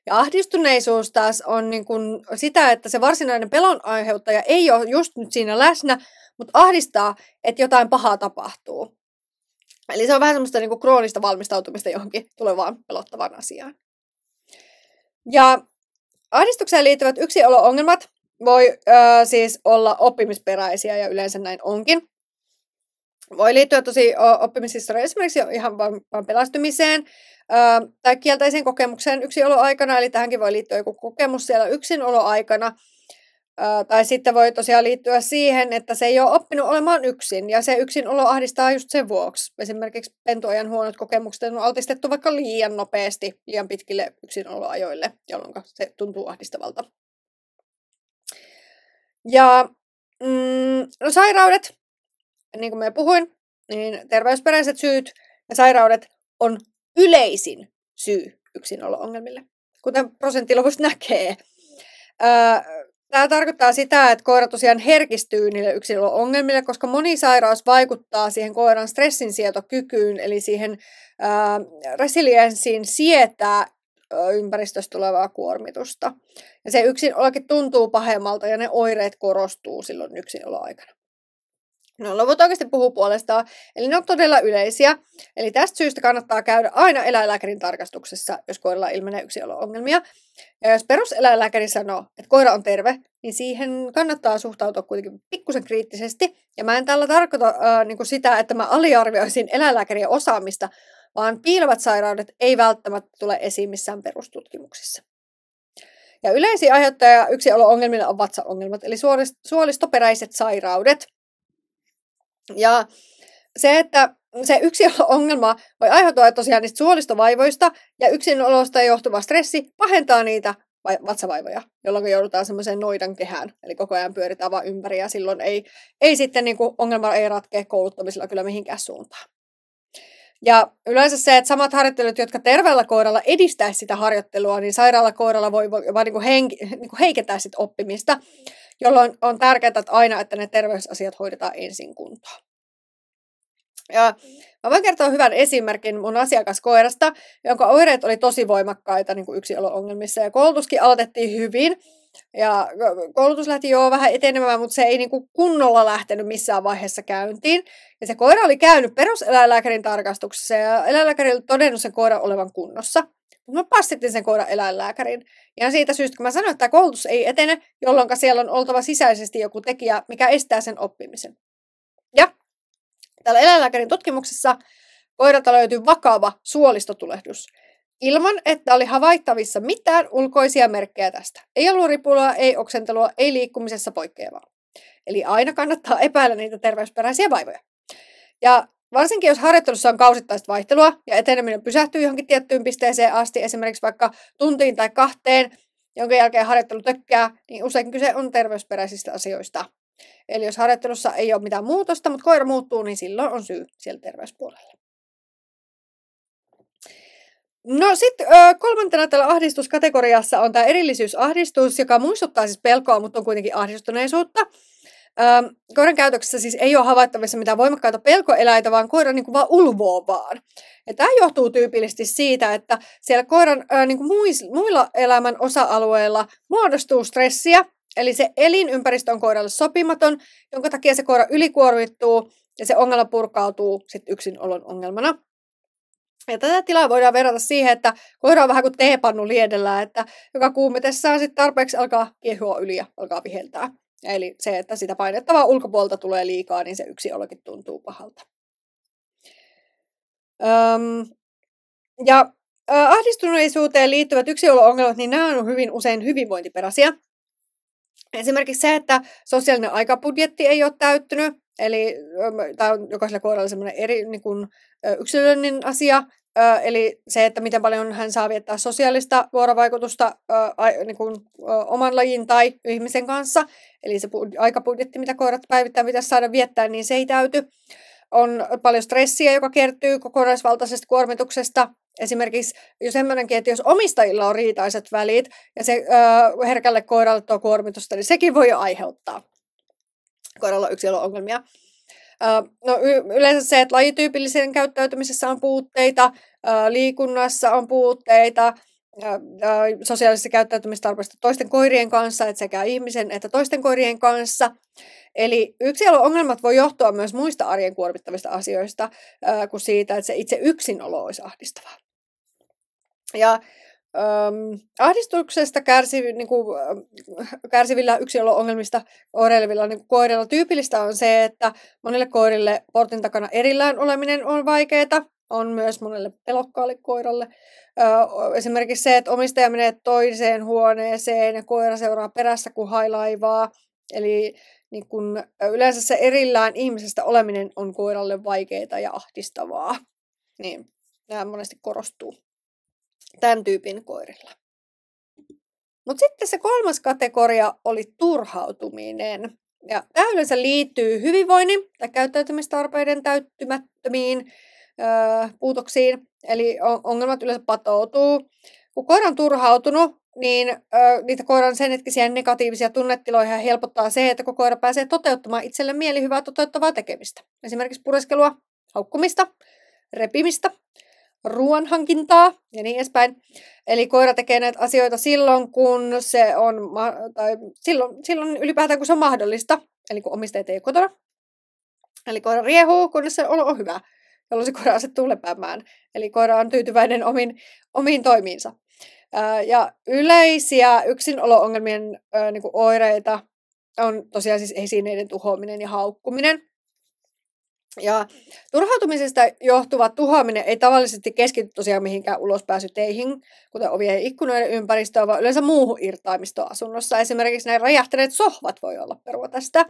Ja ahdistuneisuus taas on niin kuin sitä, että se varsinainen pelon aiheuttaja ei ole just nyt siinä läsnä, mutta ahdistaa, että jotain pahaa tapahtuu. Eli se on vähän semmoista niin kuin kroonista valmistautumista johonkin tulevaan pelottavaan asiaan. Ja ahdistukseen liittyvät yksinolo-ongelmat voi siis olla oppimisperäisiä ja yleensä näin onkin. Voi liittyä tosi oppimishistoriaan esimerkiksi ihan vain pelastumiseen tai kielteiseen kokemukseen yksinoloaikana, eli tähänkin voi liittyä joku kokemus siellä yksinoloaikana. Tai sitten voi tosiaan liittyä siihen, että se ei ole oppinut olemaan yksin, ja se yksinolo ahdistaa just sen vuoksi. Esimerkiksi pentuajan huonot kokemukset on altistettu vaikka liian nopeasti, liian pitkille yksinoloajoille, jolloin se tuntuu ahdistavalta. Ja no, sairaudet, niin kuin mä puhuin, niin terveysperäiset syyt ja sairaudet on yleisin syy yksinolo-ongelmille, kuten prosenttiluvusta näkee. Tämä tarkoittaa sitä, että koira tosiaan herkistyy niille yksinolo-ongelmille, koska moni sairaus vaikuttaa siihen koiran stressinsietokykyyn, eli siihen resilienssiin sietää ympäristöstä tulevaa kuormitusta. Ja se yksinolokin tuntuu pahemmalta ja ne oireet korostuu silloin yksinoloaikana. No, luvut oikeasti puhuu puolestaan, eli ne on todella yleisiä. Eli tästä syystä kannattaa käydä aina eläinlääkärin tarkastuksessa, jos koiralla ilmenee yksinolo-ongelmia. Ja jos peruseläinlääkäri sanoo, että koira on terve, niin siihen kannattaa suhtautua kuitenkin pikkusen kriittisesti. Ja mä en tällä tarkoita niin sitä, että mä aliarvioisin eläinlääkärien osaamista, vaan piilevat sairaudet ei välttämättä tule esiin missään perustutkimuksissa. Ja yleisiä aiheuttajia yksinolo-ongelmilla on vatsaongelmat, eli suolistoperäiset sairaudet. Ja se, että se yksinolo-ongelma voi aiheutua tosiaan niistä suolistovaivoista ja yksinolosta johtuva stressi pahentaa niitä vatsavaivoja, jolloin joudutaan semmoiseen noidan kehään. Eli koko ajan pyöritään vaan ympäri ja silloin ei sitten niin kuin ongelma ei ratkea kouluttamisella kyllä mihinkään suuntaan. Ja yleensä se, että samat harjoittelut, jotka terveellä koiralla edistäisi sitä harjoittelua, niin sairaalla koiralla voi vaan heikentää sitä oppimista, jolloin on tärkeää, että aina, että ne terveysasiat hoidetaan ensin kuntoon. Ja mä voin kertoa hyvän esimerkin mun asiakaskoirasta, jonka oireet oli tosi voimakkaita niin kuin yksinolo-ongelmissa. Ja koulutuskin aloitettiin hyvin. Ja koulutus lähti jo vähän etenemään, mutta se ei niin kuin kunnolla lähtenyt missään vaiheessa käyntiin. Ja se koira oli käynyt peruseläinlääkärin tarkastuksessa ja eläinlääkäri oli todennut sen koiran olevan kunnossa. Mutta mä passittiin sen koiran eläinlääkärin. Ja siitä syystä, kun mä sanoin, että tämä koulutus ei etene, jolloin siellä on oltava sisäisesti joku tekijä, mikä estää sen oppimisen. Ja täällä eläinlääkärin tutkimuksessa koiralta löytyi vakava suolistotulehdus, ilman että oli havaittavissa mitään ulkoisia merkkejä tästä. Ei ollut ripulaa, ei oksentelua, ei liikkumisessa poikkeavaa. Eli aina kannattaa epäillä niitä terveysperäisiä vaivoja. Ja varsinkin jos harjoittelussa on kausittaista vaihtelua ja eteneminen pysähtyy johonkin tiettyyn pisteeseen asti, esimerkiksi vaikka tuntiin tai 2, jonka jälkeen harjoittelu tökkää, niin usein kyse on terveysperäisistä asioista. Eli jos harjoittelussa ei ole mitään muutosta, mutta koira muuttuu, niin silloin on syy siellä terveyspuolella. No sitten kolmantena tällä ahdistuskategoriassa on tämä erillisyysahdistus, joka muistuttaa siis pelkoa, mutta on kuitenkin ahdistuneisuutta. Koiran käytöksessä siis ei ole havaittavissa mitään voimakkaita pelkoeläitä, vaan koira niin kuin vaan ulvoo vaan. Ja tämä johtuu tyypillisesti siitä, että siellä koiran niin kuin muilla elämän osa-alueilla muodostuu stressiä, eli se elinympäristö on koiralle sopimaton, jonka takia se koira ylikuormittuu ja se ongelma purkautuu sitten yksinolon ongelmana. Ja tätä tilaa voidaan verrata siihen, että koira on vähän kuin teepannu liedellä, että joka kuumetessaan sitten tarpeeksi alkaa kiehua yli ja alkaa viheltää. Eli se, että sitä painettavaa ulkopuolelta tulee liikaa, niin se yksinolokin tuntuu pahalta. Ahdistuneisuuteen liittyvät yksinolo-ongelmat, niin nämä on hyvin usein hyvinvointiperäisiä. Esimerkiksi se, että sosiaalinen aikabudjetti ei ole täyttynyt, eli tämä on jokaisella koiralla sellainen niin kuin, yksilöllinen asia, eli se, että miten paljon hän saa viettää sosiaalista vuorovaikutusta niin kuin, oman lajin tai ihmisen kanssa. Eli se aikabudjetti, mitä koirat päivittäin pitäisi saada viettää, niin se ei täyty. On paljon stressiä, joka kertyy kokonaisvaltaisesta kuormituksesta. Esimerkiksi jo semmoinenkin, että jos omistajilla on riitaiset välit ja se herkälle koiralle tuo kuormitusta, niin sekin voi jo aiheuttaa koiralla yksilö-ongelmia. Yleensä se, että lajityypillisen käyttäytymisessä on puutteita, liikunnassa on puutteita, sosiaalisessa käyttäytymistarpeesta toisten koirien kanssa, että sekä ihmisen että toisten koirien kanssa. Eli yksinolo-ongelmat voi johtua myös muista arjen kuormittavista asioista kuin siitä, että se itse yksinolo olisi ahdistavaa. Ja ahdistuksesta kärsivillä yksinolo-ongelmista oireilevilla koirilla tyypillistä on se, että monille koirille portin takana erillään oleminen on vaikeaa. On myös monelle pelokkaalle koiralle. Esimerkiksi se, että omistaja menee toiseen huoneeseen ja koira seuraa perässä kuin hailaivaa. Eli niin kun, yleensä se erillään ihmisestä oleminen on koiralle vaikeaa ja ahdistavaa. Niin, nämä monesti korostuu tämän tyypin koirilla. Mutta sitten se kolmas kategoria oli turhautuminen. Ja tämä yleensä liittyy hyvinvoinnin tai käyttäytymistarpeiden täyttymättömiin puutoksiin. Eli ongelmat yleensä patoutuu. Kun koira on turhautunut, niin niitä koiran sen hetkisiä negatiivisia tunnetiloja helpottaa se, että kun koira pääsee toteuttamaan itselle mielihyvää toteuttavaa tekemistä. Esimerkiksi pureskelua, haukkumista, repimistä, ruoan hankintaa ja niin edespäin. Eli koira tekee näitä asioita silloin, kun se on, tai silloin ylipäätään kun se on mahdollista, eli kun omistajat ei ole kotona. Eli koira riehuu, kunnes se olo on hyvä, jolloin se koira asettuu lepäämään. Eli koira on tyytyväinen omiin toimiinsa. Ja yleisiä yksinolo-ongelmien niin kuin oireita on tosiaan siis esineiden tuhoaminen ja haukkuminen. Ja turhautumisesta johtuva tuhoaminen ei tavallisesti keskity tosiaan mihinkään ulospääsyteihin, kuten ovien ja ikkunoiden ympäristöön, vaan yleensä muuhun irtaimistoon asunnossa. Esimerkiksi näin räjähtäneet sohvat voi olla perua tästä.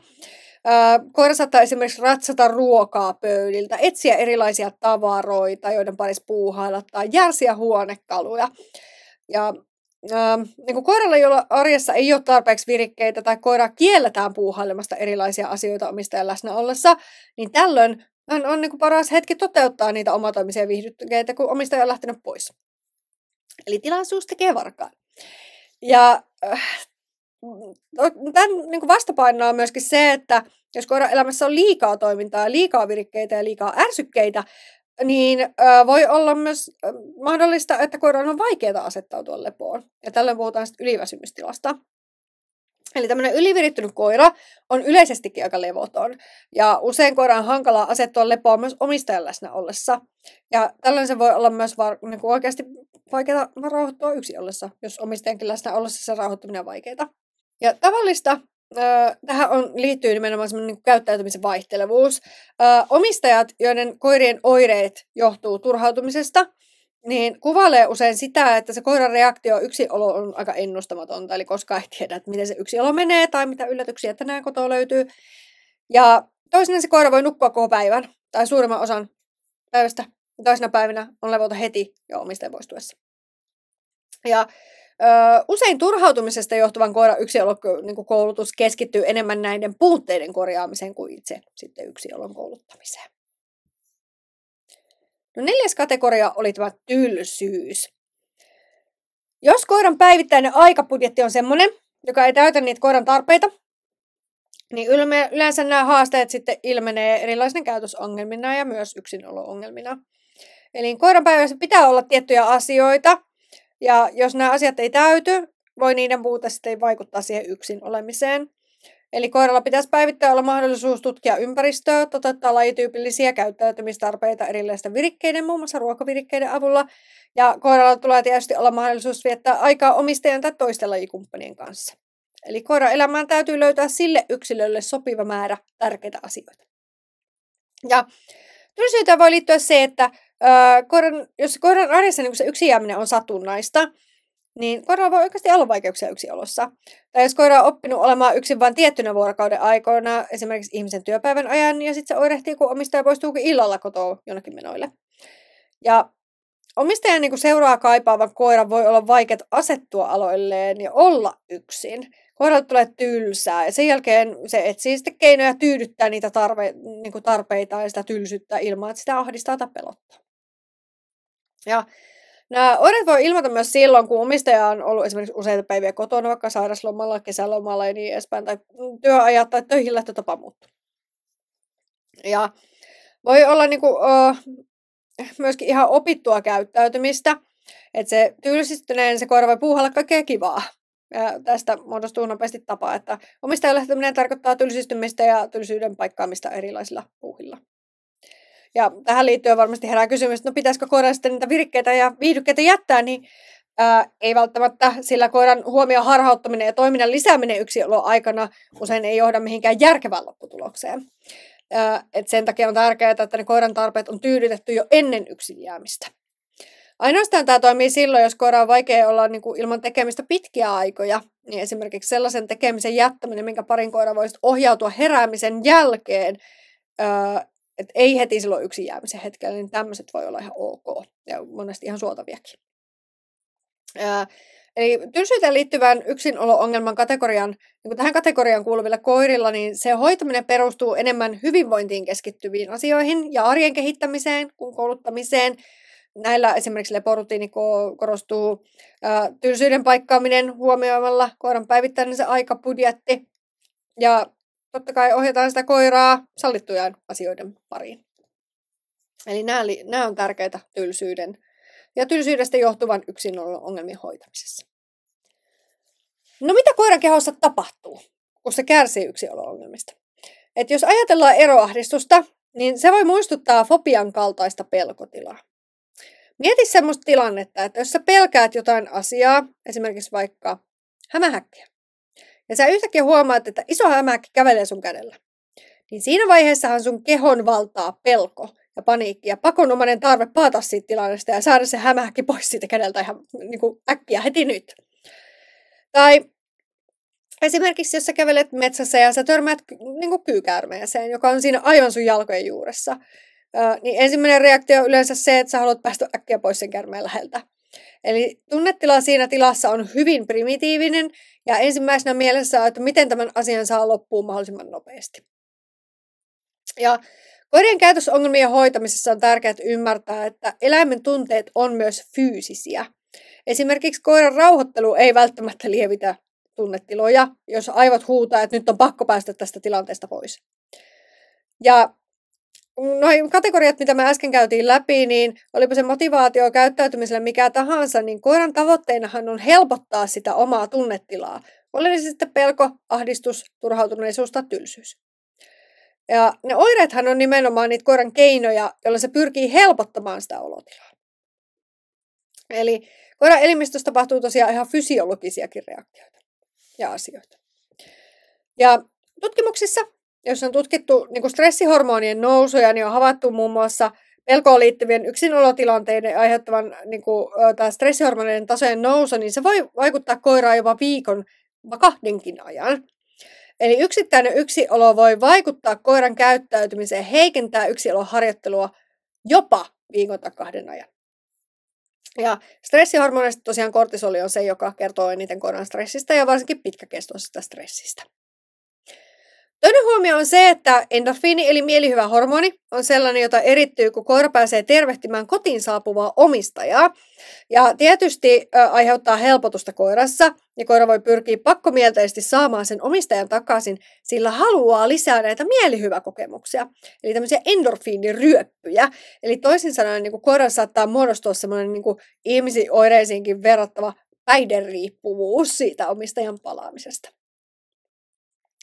Koira saattaa esimerkiksi ratsata ruokaa pöydiltä, etsiä erilaisia tavaroita, joiden parissa puuhailla, tai järsiä huonekaluja. Ja niin kuin koiralla, jolla arjessa ei ole tarpeeksi virikkeitä tai koiraa kielletään puuhailemasta erilaisia asioita omistajan läsnä ollessa, niin tällöin on niin kuin paras hetki toteuttaa niitä omatoimisia viihdykkeitä, kun omistaja on lähtenyt pois. Eli tilaisuus tekee varkaan. Ja tämän niin kuin vastapainona on myöskin se, että jos koiran elämässä on liikaa toimintaa, liikaa virikkeitä ja liikaa ärsykkeitä, niin voi olla myös mahdollista, että koiran on vaikeaa asettautua lepoon. Ja tällöin puhutaan sitten yliväsymystilasta. Eli tämmöinen ylivirittynyt koira on yleisestikin aika levoton. Ja usein koira on hankalaa asettua lepoon myös omistajan läsnä ollessa. Ja tällöin se voi olla myös niin kuin oikeasti vaikeaa rauhoittua yksin ollessa, jos omistajankin läsnä ollessa se rauhoittuminen on vaikeaa. Ja tavallista liittyy nimenomaan semmoinen niin käyttäytymisen vaihtelevuus. Omistajat, joiden koirien oireet johtuu turhautumisesta, niin kuvailee usein sitä, että se koiran reaktio yksinolo on aika ennustamatonta, eli koskaan ei tiedä, että miten se yksinolo menee tai mitä yllätyksiä tänään kotoa löytyy. Ja toisena se koira voi nukkua koko päivän tai suurimman osan päivästä. Toisena päivinä on levoton heti jo omistajan poistuessa. Ja usein turhautumisesta johtuvan koiran yksinolo-koulutus keskittyy enemmän näiden puutteiden korjaamiseen kuin itse sitten yksinolon kouluttamiseen. No 4. kategoria oli tämä tylsyys. Jos koiran päivittäinen aikabudjetti on semmoinen, joka ei täytä niitä koiran tarpeita, niin yleensä nämä haasteet sitten ilmenee erilaisina käytösongelmina ja myös yksinolo-ongelmina. Eli koiran päivässä pitää olla tiettyjä asioita, ja jos nämä asiat ei täyty, voi niiden puute sitten vaikuttaa siihen yksin olemiseen. Eli koiralla pitäisi päivittäin olla mahdollisuus tutkia ympäristöä, toteuttaa lajityypillisiä käyttäytymistarpeita erilaisten virikkeiden, muun muassa ruokavirikkeiden avulla. Ja koiralla tulee tietysti olla mahdollisuus viettää aikaa omistajan tai toisten lajikumppanien kanssa. Eli koiran elämään täytyy löytää sille yksilölle sopiva määrä tärkeitä asioita. Ja tylsyyteen voi liittyä se, että jos koiran arjessa niin se yksin jääminen on satunnaista, niin koiralla voi oikeasti olla vaikeuksia yksinolossa. Tai jos koira on oppinut olemaan yksin vain tiettynä vuorokauden aikoina, esimerkiksi ihmisen työpäivän ajan, ja sitten se oirehtii, kun omistaja poistuukin illalla kotoa jonnekin menoille. Ja omistajan niin seuraa kaipaavan koiran voi olla vaikeat asettua aloilleen ja olla yksin. Koiralle tulee tylsää ja sen jälkeen se etsii sitten keinoja tyydyttää niitä tarpeita ja sitä tylsyyttä ilman, että sitä ahdistaa tai pelottaa. Ja nämä oireet voi ilmata myös silloin, kun omistaja on ollut esimerkiksi useita päiviä kotona, vaikka sairaslomalla, kesälomalla ja niin edespäin, tai työajat tai töihin lähtötapa muuttuu. Ja voi olla myöskin ihan opittua käyttäytymistä, että se tylsistyneen se koira voi puuhalla kaikkea kivaa. Ja tästä muodostuu nopeasti tapa, että omistajan lähteminen tarkoittaa tylsistymistä ja tylsyyden paikkaamista erilaisilla puuhilla. Ja tähän liittyen varmasti herää kysymys, että no pitäisikö koiran sitten niitä virikkeitä ja viihdykkeitä jättää, niin ei välttämättä, sillä koiran huomion harhauttaminen ja toiminnan lisääminen yksinolo aikana usein ei johda mihinkään järkevään lopputulokseen. Et sen takia on tärkeää, että ne koiran tarpeet on tyydytetty jo ennen yksin jäämistä. Ainoastaan tämä toimii silloin, jos koira on vaikea olla ilman tekemistä pitkiä aikoja, niin esimerkiksi sellaisen tekemisen jättäminen, minkä parin koira voisi ohjautua heräämisen jälkeen, että ei heti silloin yksin jäämisen hetkellä, niin tämmöiset voi olla ihan ok ja monesti ihan suotaviakin. Eli tylsyyteen liittyvän yksinolo-ongelman kategorian, niin tähän kategoriaan kuuluvilla koirilla, niin se hoitaminen perustuu enemmän hyvinvointiin keskittyviin asioihin ja arjen kehittämiseen kuin kouluttamiseen. Näillä esimerkiksi leporutiini korostuu tylsyyden paikkaaminen huomioimalla koiran päivittäinen se aikabudjetti ja totta kai ohjataan sitä koiraa sallittujen asioiden pariin. Eli nämä on tärkeitä tylsyyden ja tylsyydestä johtuvan yksinolo-ongelmien hoitamisessa. No mitä koiran kehossa tapahtuu, kun se kärsii yksinolo-ongelmista? Et jos ajatellaan eroahdistusta, niin se voi muistuttaa fobian kaltaista pelkotilaa. Mieti semmoista tilannetta, että jos sä pelkäät jotain asiaa, esimerkiksi vaikka hämähäkkiä, ja sä yhtäkkiä huomaat, että iso hämähäkki kävelee sun kädellä, niin siinä vaiheessahan sun kehon valtaa pelko ja paniikki ja pakonomainen tarve paata siitä tilannesta ja saada se hämähäkki pois siitä kädeltä ihan äkkiä heti nyt. Tai esimerkiksi jos sä kävelet metsässä ja sä törmäät kyykäärmeeseen, joka on siinä aivan sun jalkojen juuressa, niin ensimmäinen reaktio on yleensä se, että sä haluat päästä äkkiä pois sen käärmeen läheltä. Eli tunnetila siinä tilassa on hyvin primitiivinen ja ensimmäisenä mielessä on, että miten tämän asian saa loppuun mahdollisimman nopeasti. Ja koirien käytösongelmien hoitamisessa on tärkeää ymmärtää, että eläimen tunteet on myös fyysisiä. Esimerkiksi koiran rauhoittelu ei välttämättä lievitä tunnetiloja, jos aivot huutaa, että nyt on pakko päästä tästä tilanteesta pois. Ja noin kategoriat, mitä me äsken käytiin läpi, niin olipa se motivaatio käyttäytymiselle mikä tahansa, niin koiran tavoitteenahan on helpottaa sitä omaa tunnetilaa. Oli se sitten pelko, ahdistus, turhautuneisuus tai tylsyys. Ja ne oireethan on nimenomaan niitä koiran keinoja, joilla se pyrkii helpottamaan sitä olotilaa. Eli koiran elimistössä tapahtuu tosiaan ihan fysiologisiakin reaktioita ja asioita. Ja tutkimuksissa, jos on tutkittu niin kuin stressihormonien nousuja, niin on havaittu muun muassa pelkoon liittyvien yksinolotilanteiden aiheuttavan niin kuin, stressihormonien tasojen nousu, niin se voi vaikuttaa koiraan jopa viikon, jopa 2 ajan. Eli yksittäinen yksinolo voi vaikuttaa koiran käyttäytymiseen, heikentää yksioloharjoittelua jopa viikon tai 2 ajan. Ja stressihormoneista tosiaan kortisoli on se, joka kertoo eniten koiran stressistä ja varsinkin pitkäkestoisesta stressistä. Toinen huomio on se, että endorfiini eli mielihyvä hormoni on sellainen, jota erittyy, kun koira pääsee tervehtimään kotiin saapuvaa omistajaa. Ja tietysti aiheuttaa helpotusta koirassa, ja koira voi pyrkiä pakkomielteisesti saamaan sen omistajan takaisin, sillä haluaa lisää näitä mielihyväkokemuksia, eli tämmöisiä endorfiiniryöppyjä. Eli toisin sanoen niin koiran saattaa muodostua semmoinen niin ihmisiin oireisiinkin verrattava päihderiippuvuus siitä omistajan palaamisesta.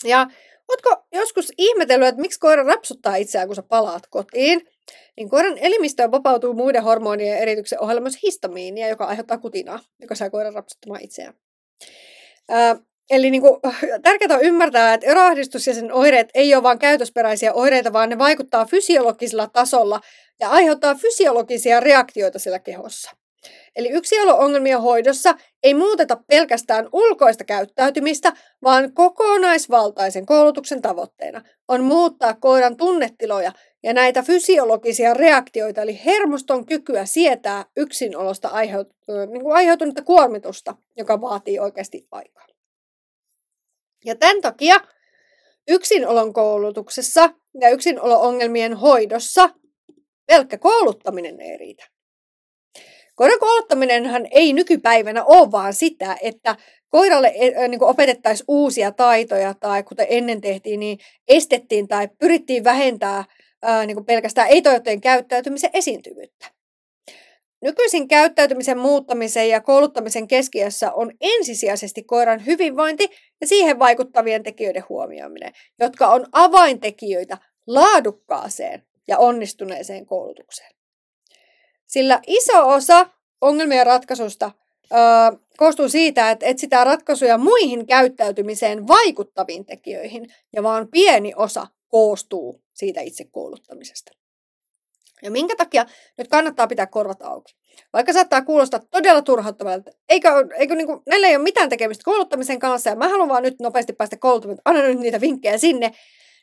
Ja ootko joskus ihmetellyt, että miksi koira rapsuttaa itseään, kun sä palaat kotiin? Niin koiran elimistöön vapautuu muiden hormonien erityksen ohella myös histamiinia, joka aiheuttaa kutinaa, joka saa koiran rapsuttamaan itseään. Eli tärkeää on ymmärtää, että eroahdistus ja sen oireet ei ole vain käytösperäisiä oireita, vaan ne vaikuttaa fysiologisella tasolla ja aiheuttaa fysiologisia reaktioita siellä kehossa. Eli yksinolo-ongelmien hoidossa ei muuteta pelkästään ulkoista käyttäytymistä, vaan kokonaisvaltaisen koulutuksen tavoitteena on muuttaa koiran tunnetiloja ja näitä fysiologisia reaktioita, eli hermoston kykyä sietää yksinolosta aiheutunutta kuormitusta, joka vaatii oikeasti aikaa. Ja tämän takia yksinolon koulutuksessa ja yksinolo-ongelmien hoidossa pelkkä kouluttaminen ei riitä. Koiran kouluttaminenhan ei nykypäivänä ole vaan sitä, että koiralle opetettaisiin uusia taitoja tai kuten ennen tehtiin, niin estettiin tai pyrittiin vähentämään pelkästään ei-toivottujen käyttäytymisen esiintyvyyttä. Nykyisin käyttäytymisen muuttamisen ja kouluttamisen keskiössä on ensisijaisesti koiran hyvinvointi ja siihen vaikuttavien tekijöiden huomioiminen, jotka on avaintekijöitä laadukkaaseen ja onnistuneeseen koulutukseen. Sillä iso osa ongelmien ratkaisusta koostuu siitä, että etsitään ratkaisuja muihin käyttäytymiseen vaikuttaviin tekijöihin, ja vaan pieni osa koostuu siitä itse kouluttamisesta. Ja minkä takia nyt kannattaa pitää korvat auki? Vaikka saattaa kuulostaa todella turhauttavalta, eikö näillä ei ole mitään tekemistä kouluttamisen kanssa, ja mä haluan vaan nyt nopeasti päästä kouluttamaan, anna nyt niitä vinkkejä sinne,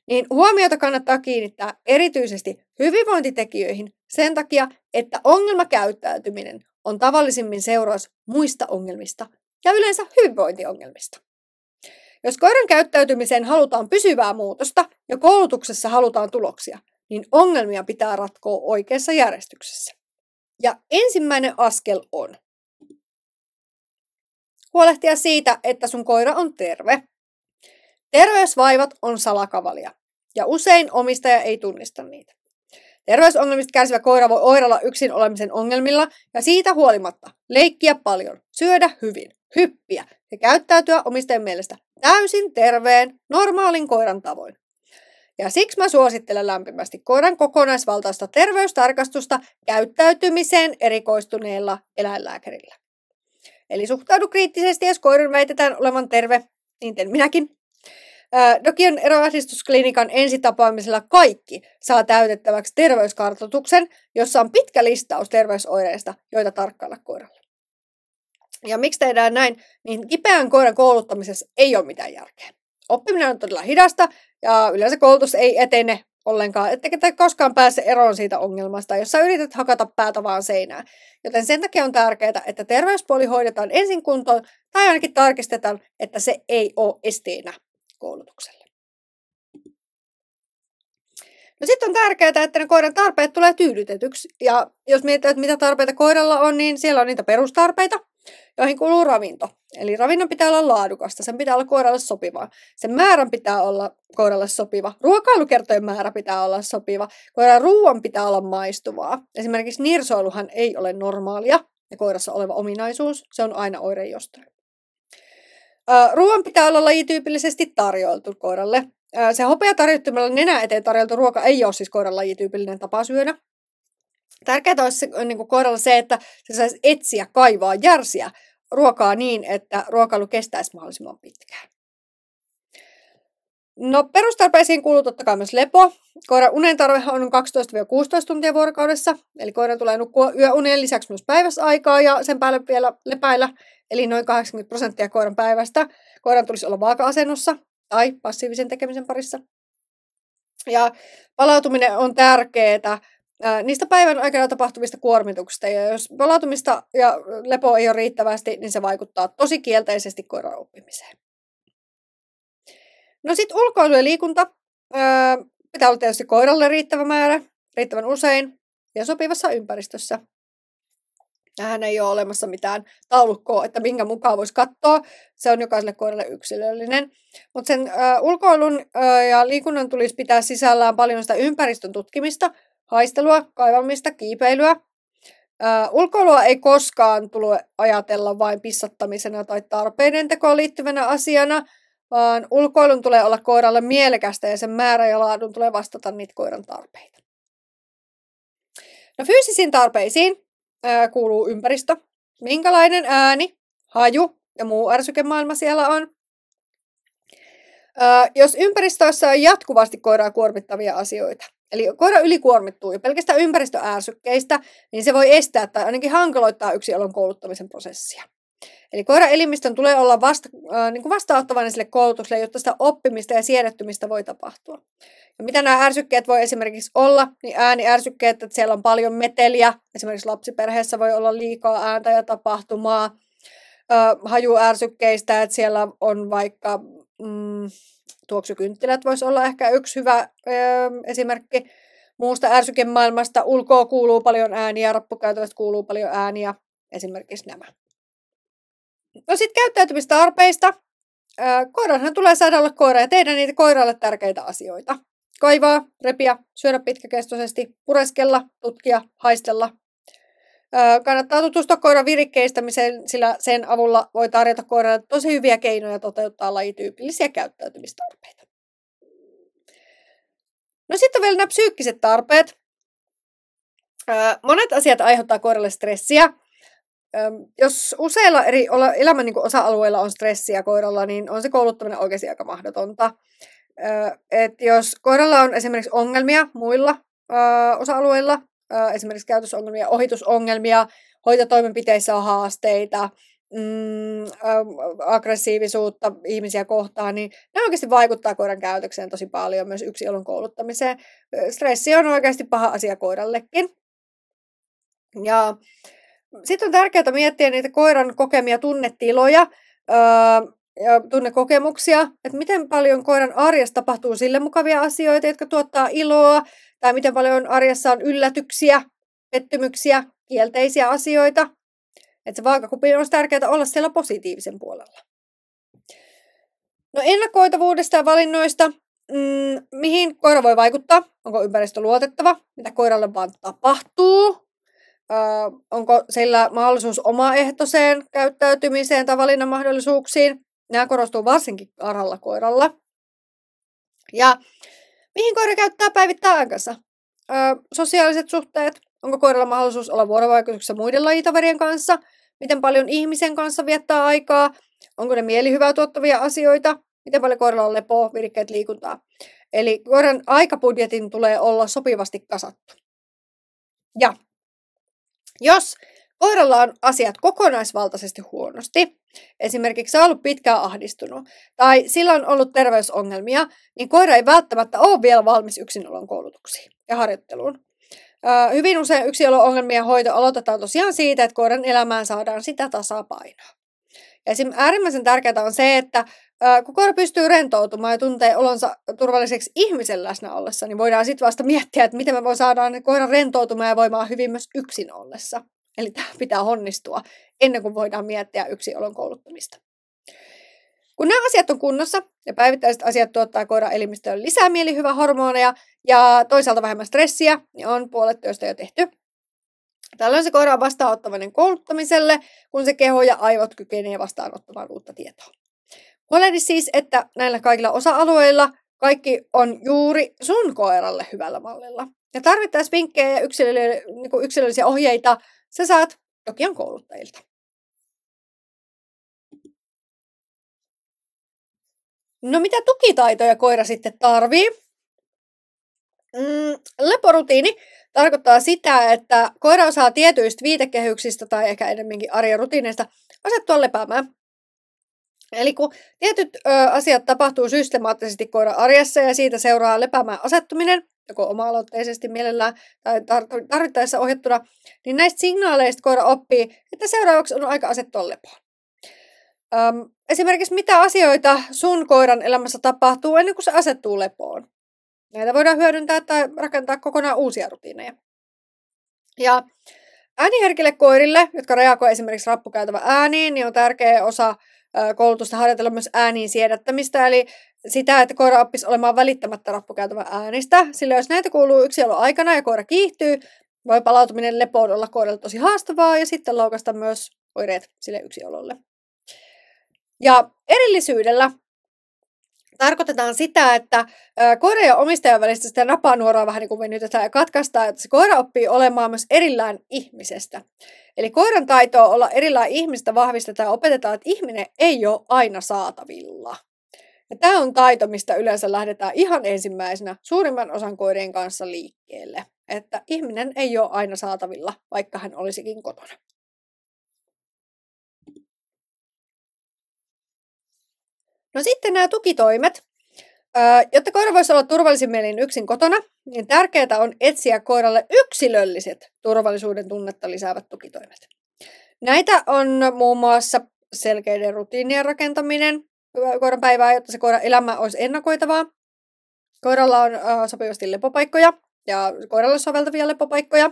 niin huomiota kannattaa kiinnittää erityisesti hyvinvointitekijöihin sen takia, että ongelmakäyttäytyminen on tavallisimmin seuraus muista ongelmista ja yleensä hyvinvointiongelmista. Jos koiran käyttäytymiseen halutaan pysyvää muutosta ja koulutuksessa halutaan tuloksia, niin ongelmia pitää ratkoa oikeassa järjestyksessä. Ja ensimmäinen askel on huolehtia siitä, että sun koira on terve. Terveysvaivat on salakavalia ja usein omistaja ei tunnista niitä. Terveysongelmista kärsivä koira voi oireilla yksin olemisen ongelmilla ja siitä huolimatta leikkiä paljon, syödä hyvin, hyppiä ja käyttäytyä omistajan mielestä täysin terveen, normaalin koiran tavoin. Ja siksi mä suosittelen lämpimästi koiran kokonaisvaltaista terveystarkastusta käyttäytymiseen erikoistuneella eläinlääkärillä. Eli suhtaudu kriittisesti, jos koiran väitetään olevan terve, niin teen minäkin. Dokion eroahdistusklinikan ensitapaamisella kaikki saa täytettäväksi terveyskartoituksen, jossa on pitkä listaus terveysoireista, joita tarkkailla koiralla. Ja miksi tehdään näin, niin kipeän koiran kouluttamisessa ei ole mitään järkeä. Oppiminen on todella hidasta ja yleensä koulutus ei etene ollenkaan, ettekä koskaan pääse eroon siitä ongelmasta, jossa yrität hakata päätä vaan seinään. Joten sen takia on tärkeää, että terveyspuoli hoidetaan ensin kuntoon tai ainakin tarkistetaan, että se ei ole esteenä koulutukselle. No sitten on tärkeää, että ne koiran tarpeet tulee tyydytetyksi. Ja jos mietitään, että mitä tarpeita koiralla on, niin siellä on niitä perustarpeita, joihin kuuluu ravinto. Eli ravinnon pitää olla laadukasta, sen pitää olla koiralle sopivaa. Sen määrän pitää olla koiralle sopiva. Ruokailukertojen määrä pitää olla sopiva. Koiran ruoan pitää olla maistuvaa. Esimerkiksi nirsoiluhan ei ole normaalia ja koirassa oleva ominaisuus. Se on aina oire jostain. Ruoan pitää olla lajityypillisesti tarjoiltu koiralle. Se hopeatarjottimella nenä eteen tarjoltu ruoka ei ole siis koiran lajityypillinen tapa syödä. Tärkeää olisi koiralla se, että se saisi etsiä, kaivaa, järsiä ruokaa niin, että ruokailu kestäisi mahdollisimman pitkään. No perustarpeisiin kuuluu totta kai myös lepo. Koiran unen tarvehan on 12-16 tuntia vuorokaudessa, eli koiran tulee nukkua yöunien lisäksi myös päiväsaikaa ja sen päälle vielä lepäillä, eli noin 80% koiran päivästä. Koiran tulisi olla vaaka-asennossa tai passiivisen tekemisen parissa. Ja palautuminen on tärkeää niistä päivän aikana tapahtuvista kuormituksista, ja jos palautumista ja lepoa ei ole riittävästi, niin se vaikuttaa tosi kielteisesti koiran oppimiseen. No sitten ulkoilu ja liikunta. Pitää olla tietysti koiralle riittävä määrä, riittävän usein ja sopivassa ympäristössä. Tähän ei ole olemassa mitään taulukkoa, että minkä mukaan voisi katsoa. Se on jokaiselle koiralle yksilöllinen. Mutta sen ulkoilun ja liikunnan tulisi pitää sisällään paljon sitä ympäristön tutkimista, haistelua, kaivamista, kiipeilyä. Ulkoilua ei koskaan tule ajatella vain pissattamisena tai tarpeiden tekoon liittyvänä asiana, vaan ulkoilun tulee olla koiralle mielekästä ja sen määrä ja laadun tulee vastata niitä koiran tarpeita. No fyysisiin tarpeisiin kuuluu ympäristö, minkälainen ääni, haju ja muu ärsykemaailma siellä on. Jos ympäristössä on jatkuvasti koiraa kuormittavia asioita, eli koira ylikuormittuu jo pelkästään ympäristöärsykkeistä, niin se voi estää tai ainakin hankaloittaa yksilön kouluttamisen prosessia. Eli koiran elimistön tulee olla vastaanottavainen sille koulutukselle, jotta sitä oppimista ja siedettymistä voi tapahtua. Ja mitä nämä ärsykkeet voi esimerkiksi olla, niin ääniärsykkeet, että siellä on paljon meteliä, esimerkiksi lapsiperheessä voi olla liikaa ääntä ja tapahtumaa, hajuärsykkeistä, että siellä on vaikka tuoksukynttilät voisi olla ehkä yksi hyvä esimerkki muusta ärsykemaailmasta. Ulkoa kuuluu paljon ääniä, rappukäytävästä kuuluu paljon ääniä, esimerkiksi nämä. No sitten käyttäytymistarpeista. Koiranhan tulee saada olla koira ja tehdä niitä koiralle tärkeitä asioita. Kaivaa, repiä, syödä pitkäkestoisesti, pureskella, tutkia, haistella. Kannattaa tutustua koiran virikkeistämiseen, sillä sen avulla voi tarjota koiralle tosi hyviä keinoja toteuttaa lajityypillisiä käyttäytymistarpeita. No sitten on vielä nämä psyykkiset tarpeet. Monet asiat aiheuttaa koiralle stressiä. Jos useilla eri elämän osa-alueilla on stressiä koiralla, niin on se kouluttaminen oikeasti aika mahdotonta. Jos koiralla on esimerkiksi ongelmia muilla osa-alueilla, esimerkiksi käytösongelmia, ohitusongelmia, hoitotoimenpiteissä on haasteita, aggressiivisuutta ihmisiä kohtaan, niin ne oikeasti vaikuttaa koiran käytökseen tosi paljon, myös yksilön kouluttamiseen. Stressi on oikeasti paha asia koirallekin. Ja sitten on tärkeää miettiä niitä koiran kokemia tunnetiloja ja tunnekokemuksia, että miten paljon koiran arjessa tapahtuu sille mukavia asioita, jotka tuottaa iloa, tai miten paljon arjessa on yllätyksiä, pettymyksiä, kielteisiä asioita. Että se vaakakupin on tärkeää olla siellä positiivisen puolella. No ennakoitavuudesta ja valinnoista. Mihin koira voi vaikuttaa? Onko ympäristö luotettava? Mitä koiralle vaan tapahtuu? Onko sillä mahdollisuus omaehtoiseen käyttäytymiseen tai valinnan mahdollisuuksiin? Nämä korostuu varsinkin arhalla koiralla. Ja mihin koira käyttää päivittäin aikansa? Sosiaaliset suhteet. Onko koiralla mahdollisuus olla vuorovaikutuksessa muiden lajitoverien kanssa? Miten paljon ihmisen kanssa viettää aikaa? Onko ne mielihyvää tuottavia asioita? Miten paljon koiralla on lepoa, virikkeet, liikuntaa? Eli koiran aikabudjetin tulee olla sopivasti kasattu. Ja jos koiralla on asiat kokonaisvaltaisesti huonosti, esimerkiksi se on ollut pitkään ahdistunut tai sillä on ollut terveysongelmia, niin koira ei välttämättä ole vielä valmis yksinolon koulutuksiin ja harjoitteluun. Hyvin usein yksilön ongelmien hoito aloitetaan tosiaan siitä, että koiran elämään saadaan sitä tasapainoa. Ja äärimmäisen tärkeää on se, että kun koira pystyy rentoutumaan ja tuntee olonsa turvalliseksi ihmisen läsnä ollessa, niin voidaan sitten vasta miettiä, että miten me voi saada koiran rentoutumaan ja voimaan hyvin myös yksin ollessa. Eli tämä pitää onnistua ennen kuin voidaan miettiä yksilön kouluttamista. Kun nämä asiat on kunnossa ja päivittäiset asiat tuottaa koiran elimistöön lisää mielihyvähormoneja ja toisaalta vähemmän stressiä, niin on puolet työstä jo tehty. Tällöin se koira on vastaanottavainen kouluttamiselle, kun se keho ja aivot kykenee vastaanottamaan uutta tietoa. Huolehdi siis, että näillä kaikilla osa-alueilla kaikki on juuri sun koiralle hyvällä mallilla. Ja tarvittaessa vinkkejä ja yksilöllisiä ohjeita sä saat Tokion kouluttajilta. No mitä tukitaitoja koira sitten tarvii? Leporutiini tarkoittaa sitä, että koira osaa tietyistä viitekehyksistä tai ehkä enemmänkin arjen rutiineista asettua lepäämään. Eli kun tietyt asiat tapahtuu systemaattisesti koiran arjessa ja siitä seuraa lepäämään asettuminen, joko oma-aloitteisesti mielellään tai tarvittaessa ohjattuna, niin näistä signaaleista koira oppii, että seuraavaksi on aika asettua lepoon. Esimerkiksi mitä asioita sun koiran elämässä tapahtuu ennen kuin se asettuu lepoon. Näitä voidaan hyödyntää tai rakentaa kokonaan uusia rutiineja. Ja ääniherkille koirille, jotka reagoivat esimerkiksi rappukäytävän ääniin, niin on tärkeä osa koulutusta harjoitella myös ääniin siedättämistä, eli sitä, että koira oppisi olemaan välittämättä rappukäytävän äänistä. Sillä jos näitä kuuluu yksinolon aikana ja koira kiihtyy, voi palautuminen lepoon olla koiralle tosi haastavaa ja sitten laukaista myös oireet sille yksinololle. Ja erillisyydellä tarkoitetaan sitä, että koiran ja omistajan välistä sitä napanuoraa vähän niin kuin venytetään ja katkaistaan, että se koira oppii olemaan myös erillään ihmisestä. Eli koiran taitoa olla erillään ihmistä vahvistetaan ja opetetaan, että ihminen ei ole aina saatavilla. Ja tämä on taito, mistä yleensä lähdetään ihan ensimmäisenä suurimman osan koirien kanssa liikkeelle. Että ihminen ei ole aina saatavilla, vaikka hän olisikin kotona. No sitten nämä tukitoimet. Jotta koira voisi olla turvallisin mielin yksin kotona, niin tärkeää on etsiä koiralle yksilölliset turvallisuuden tunnetta lisäävät tukitoimet. Näitä on muun muassa selkeiden rutiinien rakentaminen koiran päivää, jotta se koiran elämä olisi ennakoitavaa. Koiralla on sopivasti lepopaikkoja ja koiralle soveltavia lepopaikkoja.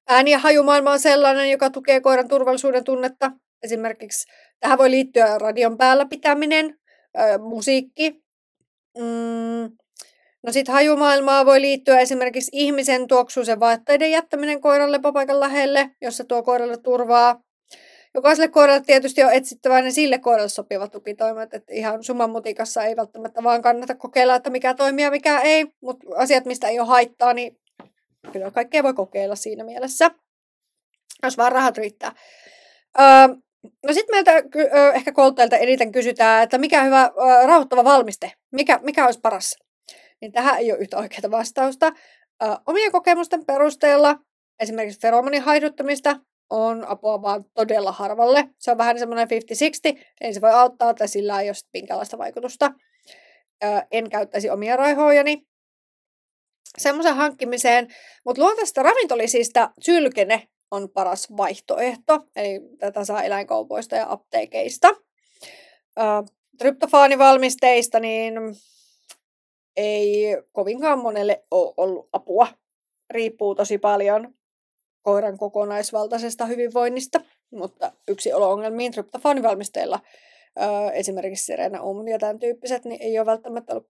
Ääni- ja hajumaailma on sellainen, joka tukee koiran turvallisuuden tunnetta. Esimerkiksi tähän voi liittyä radion päällä pitäminen, musiikki. No sitten hajumaailmaa voi liittyä esimerkiksi ihmisen tuoksuisen vaatteiden jättäminen koiran lepopaikan lähelle, jossa tuo koiralle turvaa. Jokaiselle koiralle tietysti on etsittävä ne sille koiralle sopivat tukitoimet, että ihan summan mutikassa ei välttämättä vaan kannata kokeilla, että mikä toimii ja mikä ei, mutta asiat, mistä ei ole haittaa, niin kyllä kaikkea voi kokeilla siinä mielessä, jos vaan rahat riittää. No sitten meiltä ehkä kouluttajilta eniten kysytään, että mikä hyvä rauhoittava valmiste, mikä olisi paras. Niin tähän ei ole yhtä oikeaa vastausta. Omien kokemusten perusteella esimerkiksi feromonin haiduttamista on apua vaan todella harvalle. Se on vähän semmoinen 50-60, eli se voi auttaa tai sillä ei ole minkäänlaista vaikutusta. En käyttäisi omia raihoojani semmoisen hankkimiseen, mutta luontaisesta ravintolisista sylkene on paras vaihtoehto, eli tätä saa eläinkaupoista ja apteekeista. Tryptofaanivalmisteista niin ei kovinkaan monelle ole ollut apua. Riippuu tosi paljon koiran kokonaisvaltaisesta hyvinvoinnista, mutta yksinolo-ongelmiin tryptofaanivalmisteilla, esimerkiksi Serena ja tämän tyyppiset, niin ei ole välttämättä ollut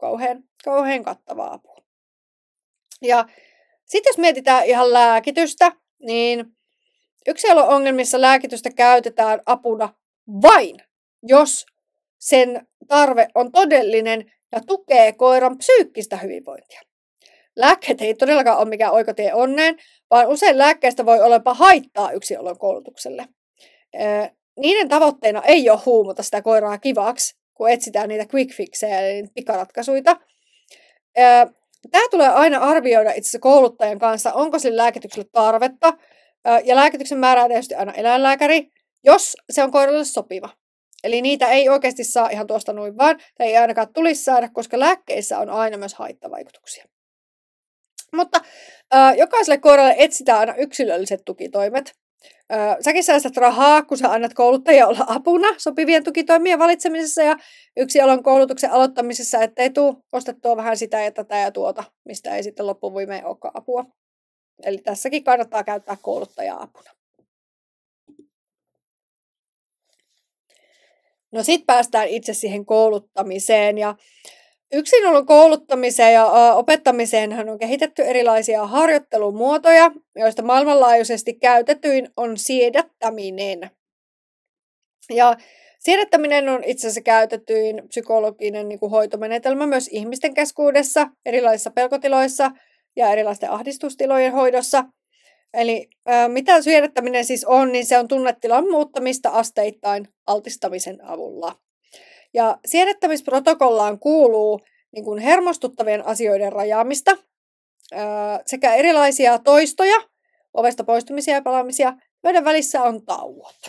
kauhean kattavaa apua. Ja sitten jos mietitään ihan lääkitystä, niin yksinolo-ongelmissa lääkitystä käytetään apuna vain, jos sen tarve on todellinen ja tukee koiran psyykkistä hyvinvointia. Lääkkeet ei todellakaan ole mikään oikotie onneen, vaan usein lääkkeistä voi olla jopa haittaa yksinolon koulutukselle. Niiden tavoitteena ei ole huumata sitä koiraa kivaksi, kun etsitään niitä quick fixejä eli pikaratkaisuja. Tämä tulee aina arvioida itse asiassa kouluttajan kanssa, onko sille lääkitykselle tarvetta. Ja lääkityksen määrää tietysti aina eläinlääkäri, jos se on koiralle sopiva. Eli niitä ei oikeasti saa ihan tuosta noin vaan, tai ei ainakaan tulisi saada, koska lääkkeissä on aina myös haittavaikutuksia. Mutta jokaiselle koiralle etsitään aina yksilölliset tukitoimet. Säkin säästät rahaa, kun sä annat kouluttajia olla apuna sopivien tukitoimien valitsemisessa ja yksilön koulutuksen aloittamisessa, ettei tule ostettua vähän sitä ja tätä ja tuota, mistä ei sitten loppuviimein olekaan apua. Eli tässäkin kannattaa käyttää kouluttajaa apuna. No sitten päästään itse siihen kouluttamiseen ja yksinolon kouluttamiseen ja opettamiseen on kehitetty erilaisia harjoittelumuotoja, joista maailmanlaajuisesti käytetyin on siedättäminen. Ja siedättäminen on itse asiassa käytetyin psykologinen hoitomenetelmä myös ihmisten keskuudessa, erilaisissa pelkotiloissa ja erilaisten ahdistustilojen hoidossa. Eli mitä siedättäminen siis on, niin se on tunnetilan muuttamista asteittain altistamisen avulla. Ja siedettämisprotokollaan kuuluu niin kuin hermostuttavien asioiden rajaamista sekä erilaisia toistoja, ovesta poistumisia ja palaamisia, joiden välissä on tauot.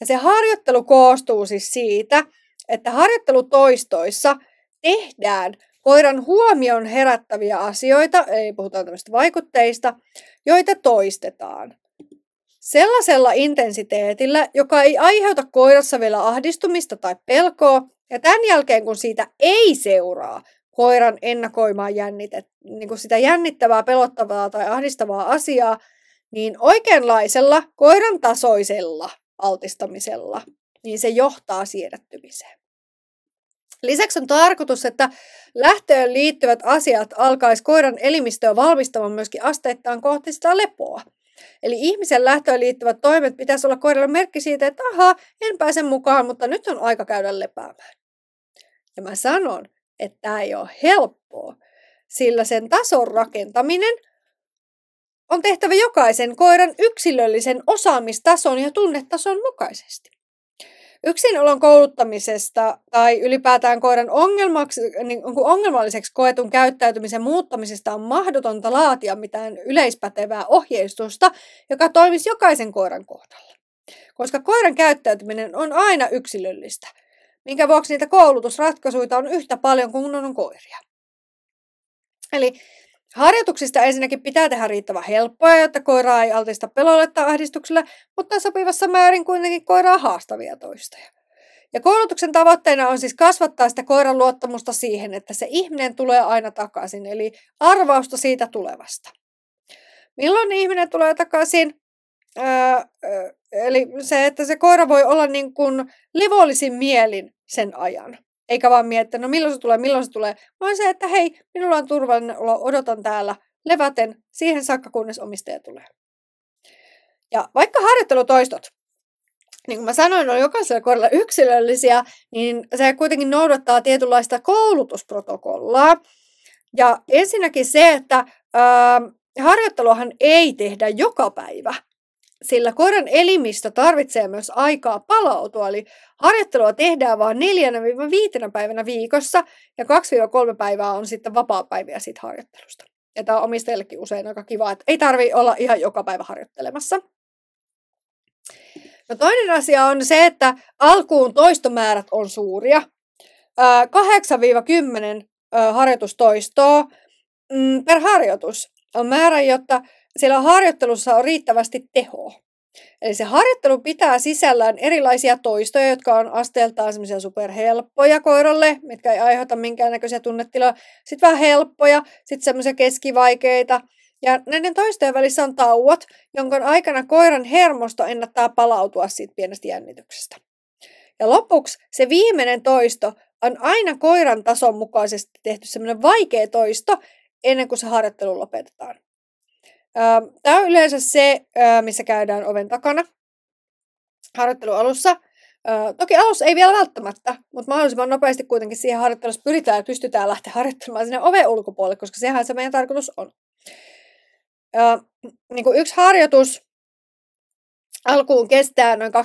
Ja se harjoittelu koostuu siis siitä, että harjoittelutoistoissa tehdään koiran huomion herättäviä asioita, eli puhutaan tämmöistä vaikutteista, joita toistetaan sellaisella intensiteetillä, joka ei aiheuta koirassa vielä ahdistumista tai pelkoa, ja tämän jälkeen, kun siitä ei seuraa koiran ennakoimaa niin kuin sitä jännittävää, pelottavaa tai ahdistavaa asiaa, niin oikeanlaisella koiran tasoisella altistamisella, niin se johtaa siedättymiseen. Lisäksi on tarkoitus, että lähtöön liittyvät asiat alkaisi koiran elimistöä valmistamaan myöskin asteittain kohti sitä lepoa. Eli ihmisen lähtöön liittyvät toimet pitäisi olla koiralle merkki siitä, että ahaa, en pääse mukaan, mutta nyt on aika käydä lepäämään. Ja mä sanon, että tämä ei ole helppoa, sillä sen tason rakentaminen on tehtävä jokaisen koiran yksilöllisen osaamistason ja tunnetason mukaisesti. Yksinolon kouluttamisesta tai ylipäätään koiran ongelmalliseksi koetun käyttäytymisen muuttamisesta on mahdotonta laatia mitään yleispätevää ohjeistusta, joka toimisi jokaisen koiran kohdalla. Koska koiran käyttäytyminen on aina yksilöllistä, minkä vuoksi niitä koulutusratkaisuja on yhtä paljon kuin on koiria. Eli harjoituksista ensinnäkin pitää tehdä riittävän helppoa, jotta koiraa ei altista pelolle tai ahdistukselle, mutta sopivassa määrin kuitenkin koiraa haastavia toistoja. Ja koulutuksen tavoitteena on siis kasvattaa sitä koiran luottamusta siihen, että se ihminen tulee aina takaisin, eli arvausta siitä tulevasta. Milloin ihminen tulee takaisin? Eli se, että se koira voi olla niin kuin levollisin mielin sen ajan. Eikä vaan miettiä, no milloin se tulee, vaan se, että hei, minulla on turvallinen olo, odotan täällä leväten siihen saakka, kunnes omistaja tulee. Ja vaikka harjoittelutoistot, niin kuin mä sanoin, on jokaisella koiralla yksilöllisiä, niin se kuitenkin noudattaa tietynlaista koulutusprotokollaa. Ja ensinnäkin se, että harjoitteluahan ei tehdä joka päivä, sillä koiran elimistö tarvitsee myös aikaa palautua, eli harjoittelua tehdään vain 4-5 päivänä viikossa, ja 2-3 päivää on sitten vapaapäiviä siitä harjoittelusta. Ja tämä on omistajillekin usein aika kiva, että ei tarvitse olla ihan joka päivä harjoittelemassa. No toinen asia on se, että alkuun toistomäärät on suuria. 8-10 harjoitustoistoa per harjoitus on määrä, jotta siellä harjoittelussa on riittävästi tehoa. Eli se harjoittelu pitää sisällään erilaisia toistoja, jotka on asteeltaan semmoisia superhelppoja koiralle, mitkä ei aiheuta minkäännäköisiä tunnetiloja. Sitten vähän helppoja, sitten semmoisia keskivaikeita. Ja näiden toistojen välissä on tauot, jonka aikana koiran hermosto ennättää palautua siitä pienestä jännityksestä. Ja lopuksi se viimeinen toisto on aina koiran tason mukaisesti tehty semmoinen vaikea toisto ennen kuin se harjoittelu lopetetaan. Tämä on yleensä se, missä käydään oven takana harjoittelun alussa. Toki alussa ei vielä välttämättä, mutta mahdollisimman nopeasti kuitenkin siihen harjoittelussa pyritään ja pystytään lähteä harjoittelemaan sinne oven ulkopuolelle, koska sehän se meidän tarkoitus on. Niin kuin yksi harjoitus alkuun kestää noin 20-30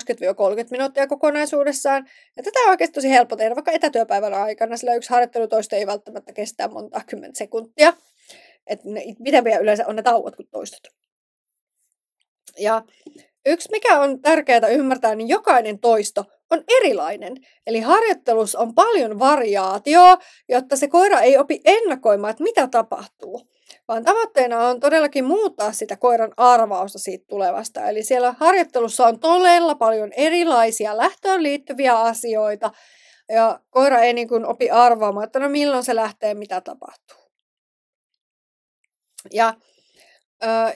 minuuttia kokonaisuudessaan. Ja tätä on oikeasti tosi helppo tehdä vaikka etätyöpäivän aikana, sillä yksi harjoittelutoisto ei välttämättä kestää monta 10 sekuntia. Että miten yleensä on ne tauot kuin toistot. Ja yksi, mikä on tärkeää ymmärtää, niin jokainen toisto on erilainen. Eli harjoittelussa on paljon variaatioa, jotta se koira ei opi ennakoimaan, että mitä tapahtuu. Vaan tavoitteena on todellakin muuttaa sitä koiran arvausta siitä tulevasta. Eli siellä harjoittelussa on todella paljon erilaisia lähtöön liittyviä asioita. Ja koira ei niin kuin opi arvaamaan, että no milloin se lähtee, mitä tapahtuu. Ja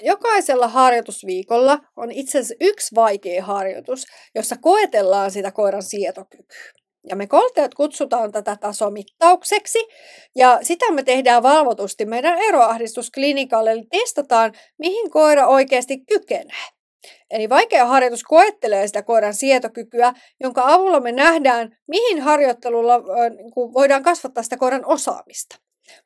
jokaisella harjoitusviikolla on itse asiassa yksi vaikea harjoitus, jossa koetellaan sitä koiran sietokykyä. Ja me kouluttajat kutsutaan tätä tasomittaukseksi, ja sitä me tehdään valvotusti meidän eroahdistusklinikalle, eli testataan, mihin koira oikeasti kykenee. Eli vaikea harjoitus koettelee sitä koiran sietokykyä, jonka avulla me nähdään, mihin harjoittelulla voidaan kasvattaa sitä koiran osaamista.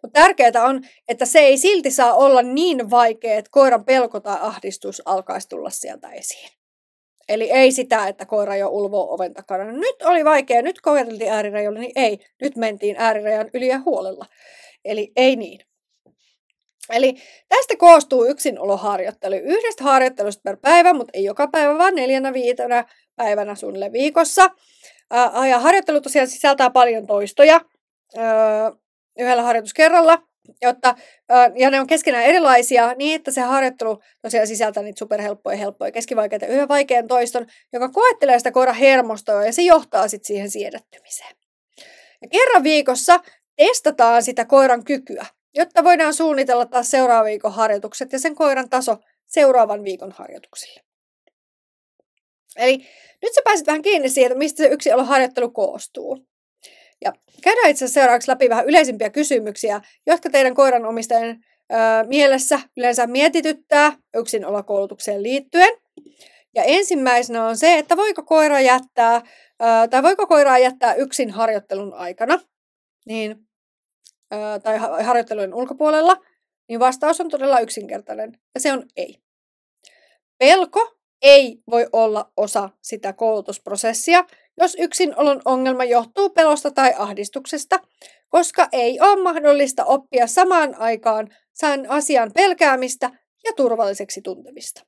Mutta tärkeää on, että se ei silti saa olla niin vaikea, että koiran pelko tai ahdistus alkaisi tulla sieltä esiin. Eli ei sitä, että koira jo ulvoo oven takana. Nyt oli vaikea, nyt kokeiltiin äärirajoilla, niin ei. Nyt mentiin äärirajan yli ja huolella. Eli ei niin. Eli tästä koostuu yksinoloharjoittelu. 1 harjoittelusta per päivä, mutta ei joka päivä, vaan 4-5 päivänä suunnilleen viikossa. Ja harjoittelu tosiaan sisältää paljon toistoja yhdellä harjoituskerralla, ja ne on keskenään erilaisia niin, että se harjoittelu tosiaan sisältää niitä superhelppoja, keskivaikeita ja yhden vaikean toiston, joka koettelee sitä koiran hermostoa ja se johtaa sitten siihen siedättymiseen. Ja kerran viikossa testataan sitä koiran kykyä, jotta voidaan suunnitella taas seuraavan viikon harjoitukset ja sen koiran taso seuraavan viikon harjoituksille. Eli nyt sä pääsit vähän kiinni siihen, mistä se yksiolohharjoittelu koostuu. Ja käydään itse asiassa seuraavaksi läpi vähän yleisimpiä kysymyksiä, jotka teidän koiranomistajan mielessä yleensä mietityttää yksinolokoulutukseen liittyen. Ja ensimmäisenä on se, että voiko koiraa jättää yksin harjoittelun aikana tai harjoittelujen ulkopuolella, niin vastaus on todella yksinkertainen, ja se on ei. Pelko ei voi olla osa sitä koulutusprosessia, jos yksinolon ongelma johtuu pelosta tai ahdistuksesta, koska ei ole mahdollista oppia samaan aikaan sen asian pelkäämistä ja turvalliseksi tuntemista.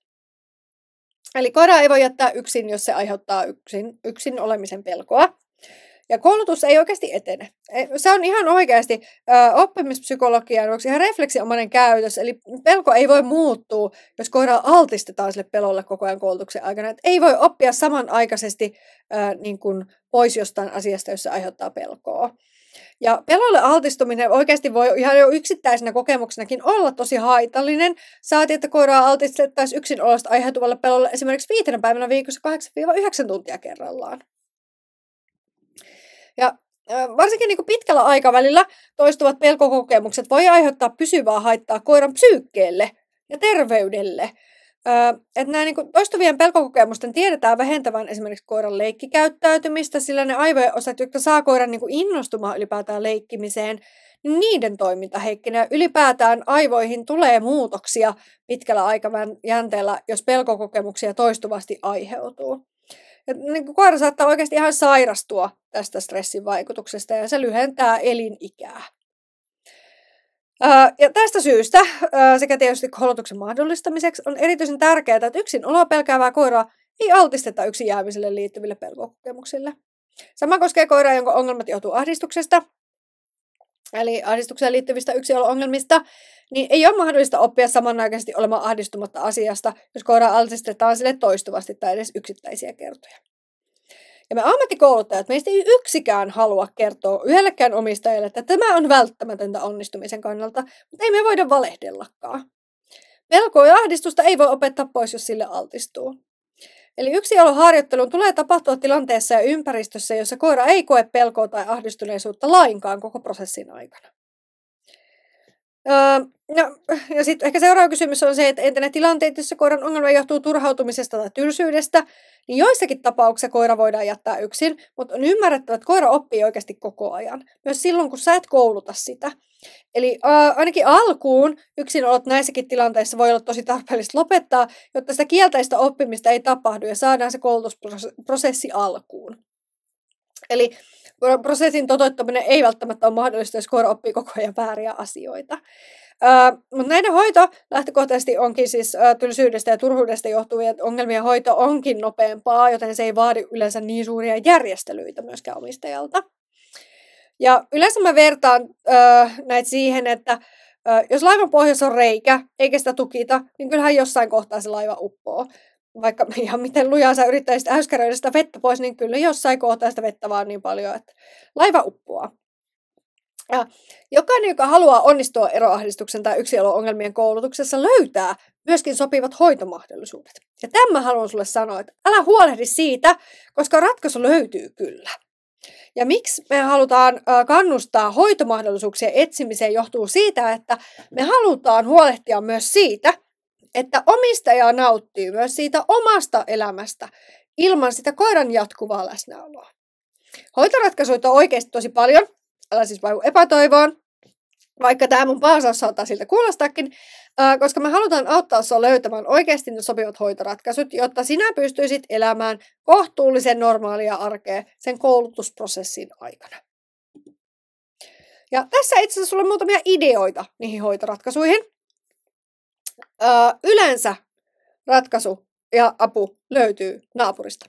Eli koiraa ei voi jättää yksin, jos se aiheuttaa yksin olemisen pelkoa. Ja koulutus ei oikeasti etene. Se on ihan oikeasti oppimispsykologian ihan refleksiomainen käytös. Eli pelko ei voi muuttua, jos koiraa altistetaan sille pelolle koko ajan koulutuksen aikana. Et ei voi oppia samanaikaisesti niin kuin pois jostain asiasta, jos se aiheuttaa pelkoa. Ja pelolle altistuminen oikeasti voi ihan jo yksittäisenä kokemuksenakin olla tosi haitallinen. Saati, että koiraa altistettaisiin yksinolosta aiheutuvalle pelolle esimerkiksi 5 päivänä viikossa 8-9 tuntia kerrallaan. Ja varsinkin niin kuin pitkällä aikavälillä toistuvat pelkokokemukset voi aiheuttaa pysyvää haittaa koiran psyykkeelle ja terveydelle. Että nämä niin kuin toistuvien pelkokokemusten tiedetään vähentävän esimerkiksi koiran leikkikäyttäytymistä, sillä ne aivojen osat, jotka saa koiran niin kuin innostumaan ylipäätään leikkimiseen, niin niiden toiminta heikkenee. Ja ylipäätään aivoihin tulee muutoksia pitkällä aikajänteellä, jos pelkokokemuksia toistuvasti aiheutuu. Ja niin koira saattaa oikeasti ihan sairastua tästä stressin vaikutuksesta ja se lyhentää elinikää. Ja tästä syystä sekä tietysti koulutuksen mahdollistamiseksi on erityisen tärkeää, että yksin pelkäävää koiraa ei altisteta yksin jäämiselle liittyville pelkokokemuksille. Sama koskee koiraa, jonka ongelmat johtuu ahdistuksesta, eli ahdistukseen liittyvistä yksinolo-ongelmista, niin ei ole mahdollista oppia samanaikaisesti olemaan ahdistumatta asiasta, jos koiraa altistetaan sille toistuvasti tai edes yksittäisiä kertoja. Ja me ammattikouluttajat, meistä ei yksikään halua kertoa yhdellekään omistajalle, että tämä on välttämätöntä onnistumisen kannalta, mutta ei me voida valehdellakaan. Pelkoa ja ahdistusta ei voi opettaa pois, jos sille altistuu. Eli yksiolohharjoittelun tulee tapahtua tilanteessa ja ympäristössä, jossa koira ei koe pelkoa tai ahdistuneisuutta lainkaan koko prosessin aikana. Ja sitten ehkä seuraava kysymys on se, että entä ne tilanteet, joissa koiran ongelma johtuu turhautumisesta tai tylsyydestä, niin joissakin tapauksissa koira voidaan jättää yksin, mutta on ymmärrettävä, että koira oppii oikeasti koko ajan, myös silloin, kun sä et kouluta sitä. Eli ainakin alkuun yksinolot näissäkin tilanteissa voi olla tosi tarpeellista lopettaa, jotta sitä kielteistä oppimista ei tapahdu ja saadaan se koulutusprosessi alkuun. Eli prosessin toteuttaminen ei välttämättä ole mahdollista, jos koira oppii koko ajan vääriä asioita. Mutta näiden hoito lähtökohtaisesti onkin siis tylsyydestä ja turhuudesta johtuvien ongelmien hoito onkin nopeampaa, joten se ei vaadi yleensä niin suuria järjestelyitä myöskään omistajalta. Ja yleensä mä vertaan näitä siihen, että jos laivan pohjassa on reikä eikä sitä tukita, niin kyllähän jossain kohtaa se laiva uppoo. Vaikka ihan miten lujaa sä yrittäisit äyskäröidä sitä vettä pois, niin kyllä jossain kohtaa sitä vettä vaan niin paljon, että laiva uppoaa. Ja jokainen, joka haluaa onnistua eroahdistuksen tai yksinolo-ongelmien koulutuksessa, löytää myöskin sopivat hoitomahdollisuudet. Ja tämän haluan sulle sanoa, että älä huolehdi siitä, koska ratkaisu löytyy kyllä. Ja miksi me halutaan kannustaa hoitomahdollisuuksien etsimiseen johtuu siitä, että me halutaan huolehtia myös siitä, että omistaja nauttii myös siitä omasta elämästä ilman sitä koiran jatkuvaa läsnäoloa. Hoitoratkaisuja on oikeasti tosi paljon, älä siis vaivu epätoivoon, vaikka tämä mun paasaus saattaa siltä kuulostaakin, koska me halutaan auttaa sinua löytämään oikeasti ne sopivat hoitoratkaisut, jotta sinä pystyisit elämään kohtuullisen normaalia arkea sen koulutusprosessin aikana. Ja tässä itse asiassa sulla on muutamia ideoita niihin hoitoratkaisuihin. Yleensä ratkaisu ja apu löytyy naapurista.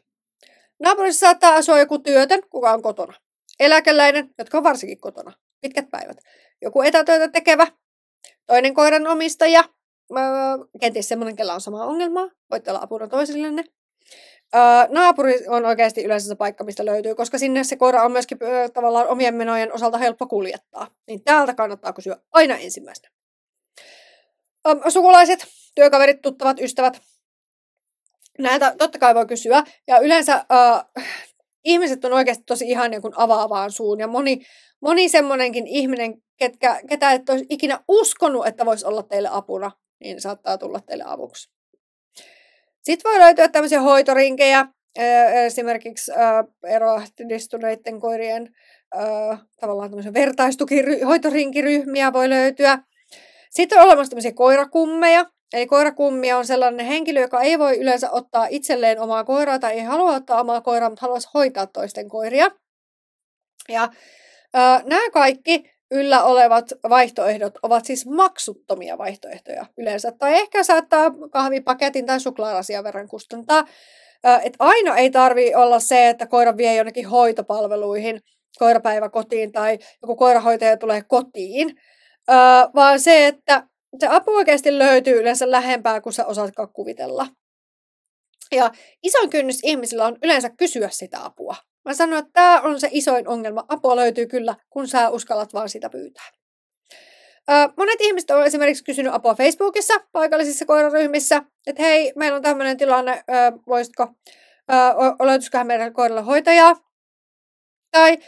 Naapurissa saattaa asua joku työtön, kuka on kotona. Eläkeläinen, jotka on varsinkin kotona. Pitkät päivät. Joku etätyötä tekevä. Toinen koiran omistaja. Kenties semmoinen, kellä on samaa ongelmaa. Voitte olla apuna toisillenne. Naapuri on oikeasti yleensä se paikka, mistä löytyy, koska sinne se koira on myöskin tavallaan omien menojen osalta helppo kuljettaa. Niin täältä kannattaa kysyä aina ensimmäisenä. Sukulaiset, työkaverit, tuttavat, ystävät. Näiltä totta kai voi kysyä. Ja yleensä ihmiset on oikeasti tosi ihania, kun avaa vaan suun. Ja moni semmoinenkin ihminen, ketä et olisi ikinä uskonut, että voisi olla teille apuna, niin saattaa tulla teille avuksi. Sitten voi löytyä tämmöisiä hoitorinkejä, esimerkiksi eroahdistuneiden koirien tavallaan tämmöisiä hoitorinkiryhmiä voi löytyä. Sitten on olemassa tämmöisiä koirakummeja. Eli koirakummia on sellainen henkilö, joka ei voi yleensä ottaa itselleen omaa koiraa tai ei halua ottaa omaa koiraa, mutta haluaisi hoitaa toisten koiria. Ja nämä kaikki yllä olevat vaihtoehdot ovat siis maksuttomia vaihtoehtoja yleensä. Tai ehkä saattaa kahvipaketin tai suklaarasian verran kustantaa. Et aina ei tarvitse olla se, että koira vie jonnekin hoitopalveluihin, koirapäiväkotiin tai joku koirahoitaja tulee kotiin. Vaan se, että se apu oikeasti löytyy yleensä lähempää, kun sä osaatkaan kuvitella. Ja isoin kynnys ihmisillä on yleensä kysyä sitä apua. Mä sanon, että tämä on se isoin ongelma. Apua löytyy kyllä, kun sä uskallat vaan sitä pyytää. Monet ihmiset on esimerkiksi kysynyt apua Facebookissa, paikallisissa koiraryhmissä, että hei, meillä on tämmöinen tilanne, löytyisiköhän meidän koiralle hoitajaa. Tai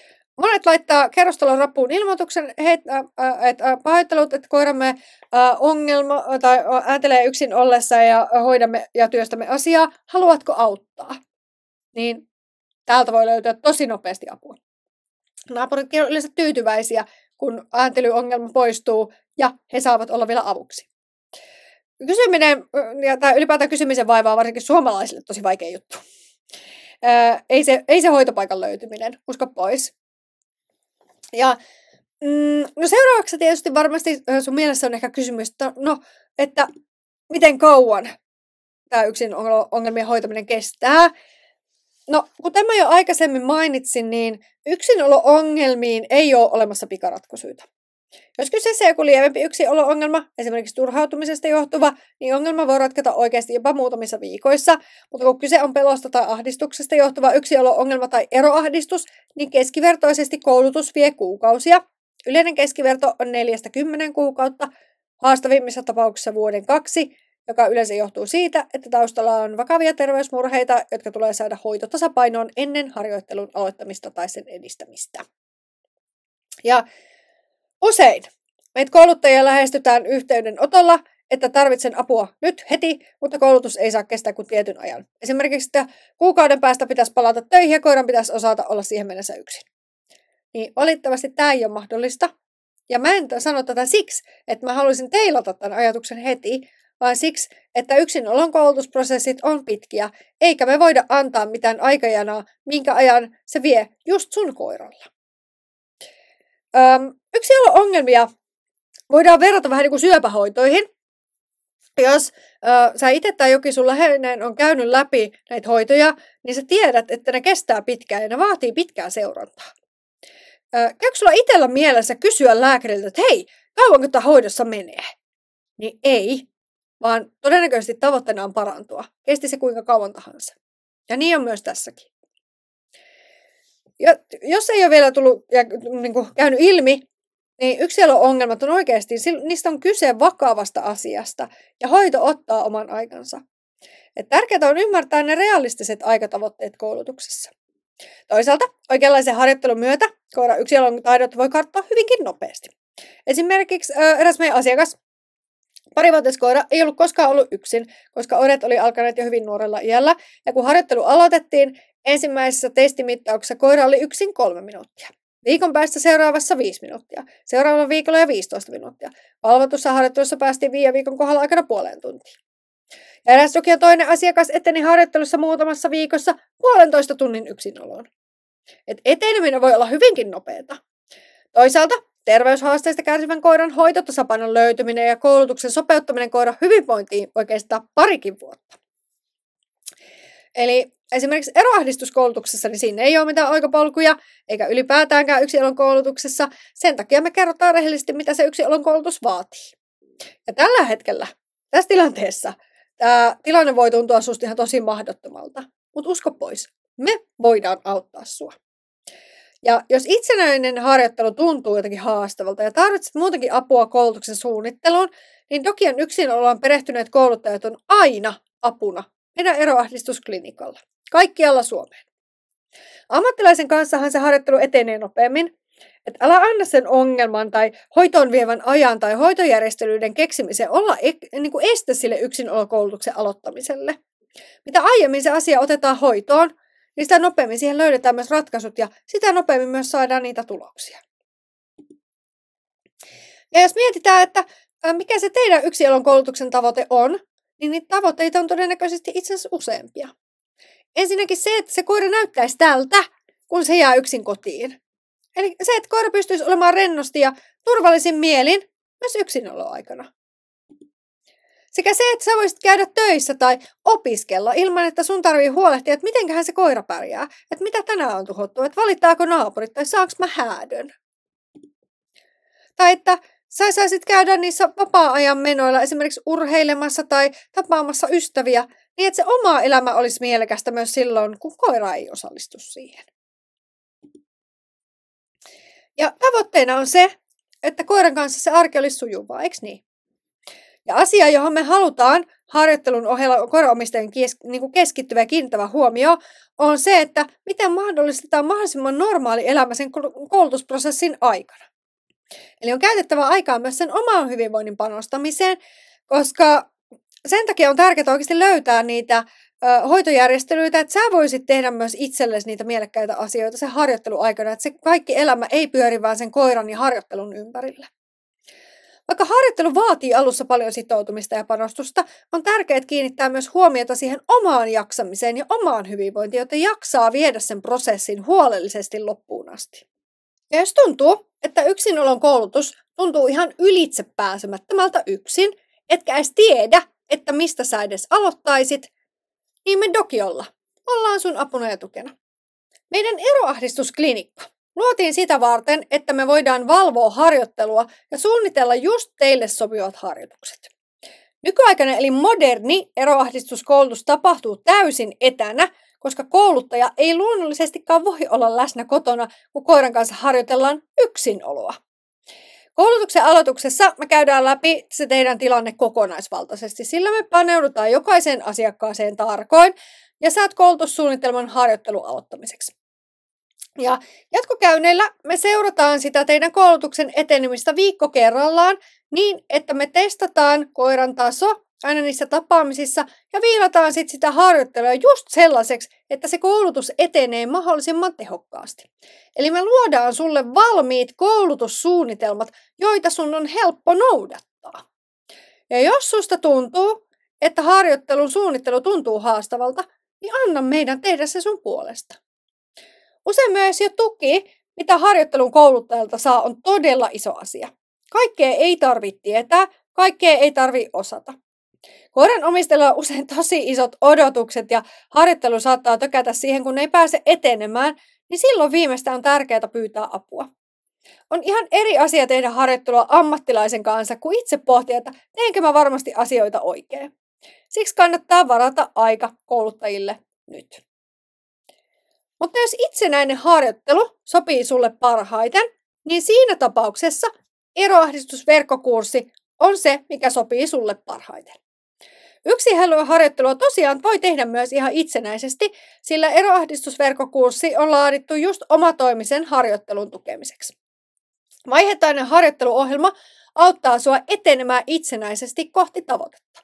monet laittaa kerrostalon rappuun ilmoituksen, että pahoittelut, että koiramme ongelma tai ääntelee yksin ollessa ja hoidamme ja työstämme asiaa. Haluatko auttaa? Niin täältä voi löytyä tosi nopeasti apua. Naapuritkin on yleensä tyytyväisiä, kun ääntelyongelma poistuu ja he saavat olla vielä avuksi. Kysyminen, tai ylipäätään kysymisen vaivaa on varsinkin suomalaisille tosi vaikea juttu. Ei se hoitopaikan löytyminen, usko pois. Ja no seuraavaksi tietysti varmasti sun mielessä on ehkä kysymys, että miten kauan tämä yksin ongelmien hoitaminen kestää. No, kuten mä jo aikaisemmin mainitsin, niin yksinolo-ongelmiin ei ole olemassa pikaratkaisuja. Jos kyseessä on joku lievempi yksinolo-ongelma, esimerkiksi turhautumisesta johtuva, niin ongelma voi ratketa oikeasti jopa muutamissa viikoissa. Mutta kun kyse on pelosta tai ahdistuksesta johtuva yksinolo-ongelma tai eroahdistus, niin keskivertoisesti koulutus vie kuukausia. Yleinen keskiverto on 4-10 kuukautta, haastavimmissa tapauksissa 1-2, joka yleensä johtuu siitä, että taustalla on vakavia terveysmurheita, jotka tulee saada hoitotasapainoon ennen harjoittelun aloittamista tai sen edistämistä. Ja usein meitä kouluttajia lähestytään yhteydenotolla, että tarvitsen apua nyt heti, mutta koulutus ei saa kestää kuin tietyn ajan. Esimerkiksi, että kuukauden päästä pitäisi palata töihin ja koiran pitäisi osata olla siihen mennessä yksin. Niin valitettavasti tämä ei ole mahdollista. Ja mä en sano tätä siksi, että mä haluaisin teilata tämän ajatuksen heti, vaan siksi, että yksinolon koulutusprosessit on pitkiä, eikä me voida antaa mitään aikajanaa, minkä ajan se vie just sun koiralla. Yksinolo-ongelmia voidaan verrata vähän niin kuin syöpähoitoihin. Jos sä itse tai jokin sun läheinen on käynyt läpi näitä hoitoja, niin sä tiedät, että ne kestää pitkään ja ne vaatii pitkää seurantaa. Käykö sulla itsellä mielessä kysyä lääkäriltä, että hei, kauanko tämä hoidossa menee? Niin ei, vaan todennäköisesti tavoitteena on parantua. Kesti se kuinka kauan tahansa. Ja niin on myös tässäkin. Ja jos ei ole vielä tullut ja käynyt ilmi, niin yksilö-ongelmat on oikeasti, niistä on kyse vakavasta asiasta ja hoito ottaa oman aikansa. Et tärkeää on ymmärtää ne realistiset aikatavoitteet koulutuksessa. Toisaalta oikeanlaisen harjoittelun myötä koiran yksilön taidot voi karttua hyvinkin nopeasti. Esimerkiksi eräs meidän asiakas, parivuotias koira, ei ollut koskaan ollut yksin, koska oireet oli alkaneet jo hyvin nuorella iällä. Ja kun harjoittelu aloitettiin, ensimmäisessä testimittauksessa koira oli yksin 3 minuuttia. Viikon päästä seuraavassa 5 minuuttia. Seuraavalla viikolla ja 15 minuuttia. Valvotussa harjoittelussa päästiin 5 viikon kohdalla aikana puoleen tuntiin. Ja eräs Dokion toinen asiakas eteni harjoittelussa muutamassa viikossa 1,5 tunnin yksinoloon. Et eteneminen voi olla hyvinkin nopeata. Toisaalta terveyshaasteista kärsivän koiran hoitotasapainon löytyminen ja koulutuksen sopeuttaminen koiran hyvinvointiin oikeastaan parikin vuotta. Eli esimerkiksi eroahdistuskoulutuksessa, niin siinä ei ole mitään oikopolkuja, eikä ylipäätäänkään yksilön koulutuksessa. Sen takia me kerrotaan rehellisesti, mitä se yksilön koulutus vaatii. Ja tällä hetkellä, tässä tilanteessa, tämä tilanne voi tuntua susta ihan tosi mahdottomalta. Mutta usko pois, me voidaan auttaa sua. Ja jos itsenäinen harjoittelu tuntuu jotenkin haastavalta ja tarvitset muutenkin apua koulutuksen suunnitteluun, niin Dokion yksilöalaan perehtyneet kouluttajat on aina apuna meidän eroahdistusklinikalla, kaikkialla Suomeen. Ammattilaisen kanssahan se harjoittelu etenee nopeammin, että älä anna sen ongelman tai hoitoon vievän ajan tai hoitojärjestelyiden keksimiseen olla este sille yksinolokoulutuksen aloittamiselle. Mitä aiemmin se asia otetaan hoitoon, niin sitä nopeammin siihen löydetään myös ratkaisut ja sitä nopeammin myös saadaan niitä tuloksia. Ja jos mietitään, että mikä se teidän yksilön koulutuksen tavoite on, niin niitä tavoitteita on todennäköisesti itse asiassa useampia. Ensinnäkin se, että se koira näyttäisi tältä, kun se jää yksin kotiin. Eli se, että koira pystyisi olemaan rennosti ja turvallisin mielin myös yksinoloaikana. Sekä se, että sä voisit käydä töissä tai opiskella ilman, että sun tarvii huolehtia, että mitenköhän se koira pärjää. Että mitä tänään on tuhottu, että valittaako naapurit tai saanko mä häädön. Tai että sä saisit käydä niissä vapaa-ajan menoilla esimerkiksi urheilemassa tai tapaamassa ystäviä, niin että se oma elämä olisi mielekästä myös silloin, kun koira ei osallistu siihen. Ja tavoitteena on se, että koiran kanssa se arki olisi sujuvaa, eikö niin? Ja asia, johon me halutaan harjoittelun ohella koiraomistajien keskittyvä ja kiinnittävä huomio, on se, että miten mahdollistetaan mahdollisimman normaali elämä sen koulutusprosessin aikana. Eli on käytettävä aikaa myös sen oman hyvinvoinnin panostamiseen, koska sen takia on tärkeää oikeasti löytää niitä hoitojärjestelyitä, että sä voisit tehdä myös itsellesi niitä mielekkäitä asioita sen harjoitteluaikana, että se kaikki elämä ei pyöri vaan sen koiran ja harjoittelun ympärillä. Vaikka harjoittelu vaatii alussa paljon sitoutumista ja panostusta, on tärkeää kiinnittää myös huomiota siihen omaan jaksamiseen ja omaan hyvinvointiin, jotta jaksaa viedä sen prosessin huolellisesti loppuun asti. Ja jos tuntuu, että yksinolon koulutus tuntuu ihan ylitse pääsemättömältä yksin, etkä edes tiedä, että mistä sä edes aloittaisit, niin me Dokiolla ollaan sun apuna ja tukena. Meidän eroahdistusklinikka luotiin sitä varten, että me voidaan valvoa harjoittelua ja suunnitella just teille sopivat harjoitukset. Nykyaikainen eli moderni eroahdistuskoulutus tapahtuu täysin etänä, koska kouluttaja ei luonnollisestikaan voi olla läsnä kotona, kun koiran kanssa harjoitellaan yksinoloa. Koulutuksen aloituksessa me käydään läpi se teidän tilanne kokonaisvaltaisesti, sillä me paneudutaan jokaiseen asiakkaaseen tarkoin ja saat koulutussuunnitelman harjoittelun aloittamiseksi. Ja jatkokäynneillä me seurataan sitä teidän koulutuksen etenemistä viikko kerrallaan niin, että me testataan koiran taso aina niissä tapaamisissa ja viilataan sitten sitä harjoittelua just sellaiseksi, että se koulutus etenee mahdollisimman tehokkaasti. Eli me luodaan sulle valmiit koulutussuunnitelmat, joita sun on helppo noudattaa. Ja jos susta tuntuu, että harjoittelun suunnittelu tuntuu haastavalta, niin anna meidän tehdä se sun puolesta. Usein myös jo tuki, mitä harjoittelun kouluttajalta saa, on todella iso asia. Kaikkea ei tarvitse tietää, kaikkea ei tarvitse osata. Koiran omistajalla on usein tosi isot odotukset ja harjoittelu saattaa tökätä siihen, kun ei pääse etenemään, niin silloin viimeistään on tärkeää pyytää apua. On ihan eri asia tehdä harjoittelua ammattilaisen kanssa, kuin itse pohtia, että teenkö mä varmasti asioita oikein. Siksi kannattaa varata aika kouluttajille nyt. Mutta jos itsenäinen harjoittelu sopii sulle parhaiten, niin siinä tapauksessa eroahdistusverkkokurssi on se, mikä sopii sulle parhaiten. Yksinharjoittelua tosiaan voi tehdä myös ihan itsenäisesti, sillä eroahdistusverkkokurssi on laadittu just omatoimisen harjoittelun tukemiseksi. Vaiheittainen harjoitteluohjelma auttaa sua etenemään itsenäisesti kohti tavoitetta.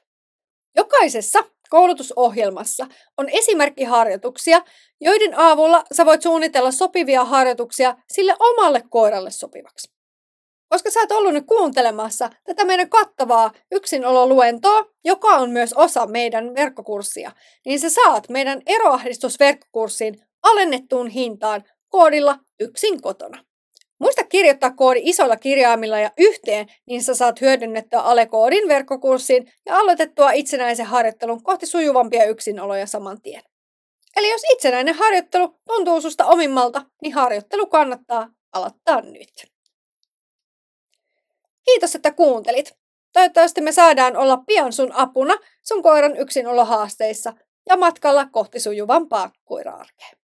Jokaisessa koulutusohjelmassa on esimerkkiharjoituksia, joiden avulla sä voit suunnitella sopivia harjoituksia sille omalle koiralle sopivaksi. Koska sä oot ollut nyt kuuntelemassa tätä meidän kattavaa yksinolo-luentoa, joka on myös osa meidän verkkokurssia, niin sä saat meidän eroahdistusverkkokurssiin alennettuun hintaan koodilla yksin kotona. Muista kirjoittaa koodi isoilla kirjaimilla ja yhteen, niin sä saat hyödynnettyä alekoodin verkkokurssiin ja aloitettua itsenäisen harjoittelun kohti sujuvampia yksinoloja saman tien. Eli jos itsenäinen harjoittelu tuntuu susta omimmalta, niin harjoittelu kannattaa aloittaa nyt. Kiitos, että kuuntelit. Toivottavasti me saadaan olla pian sun apuna sun koiran yksinolohaasteissa ja matkalla kohti sujuvampaa koira-arkea.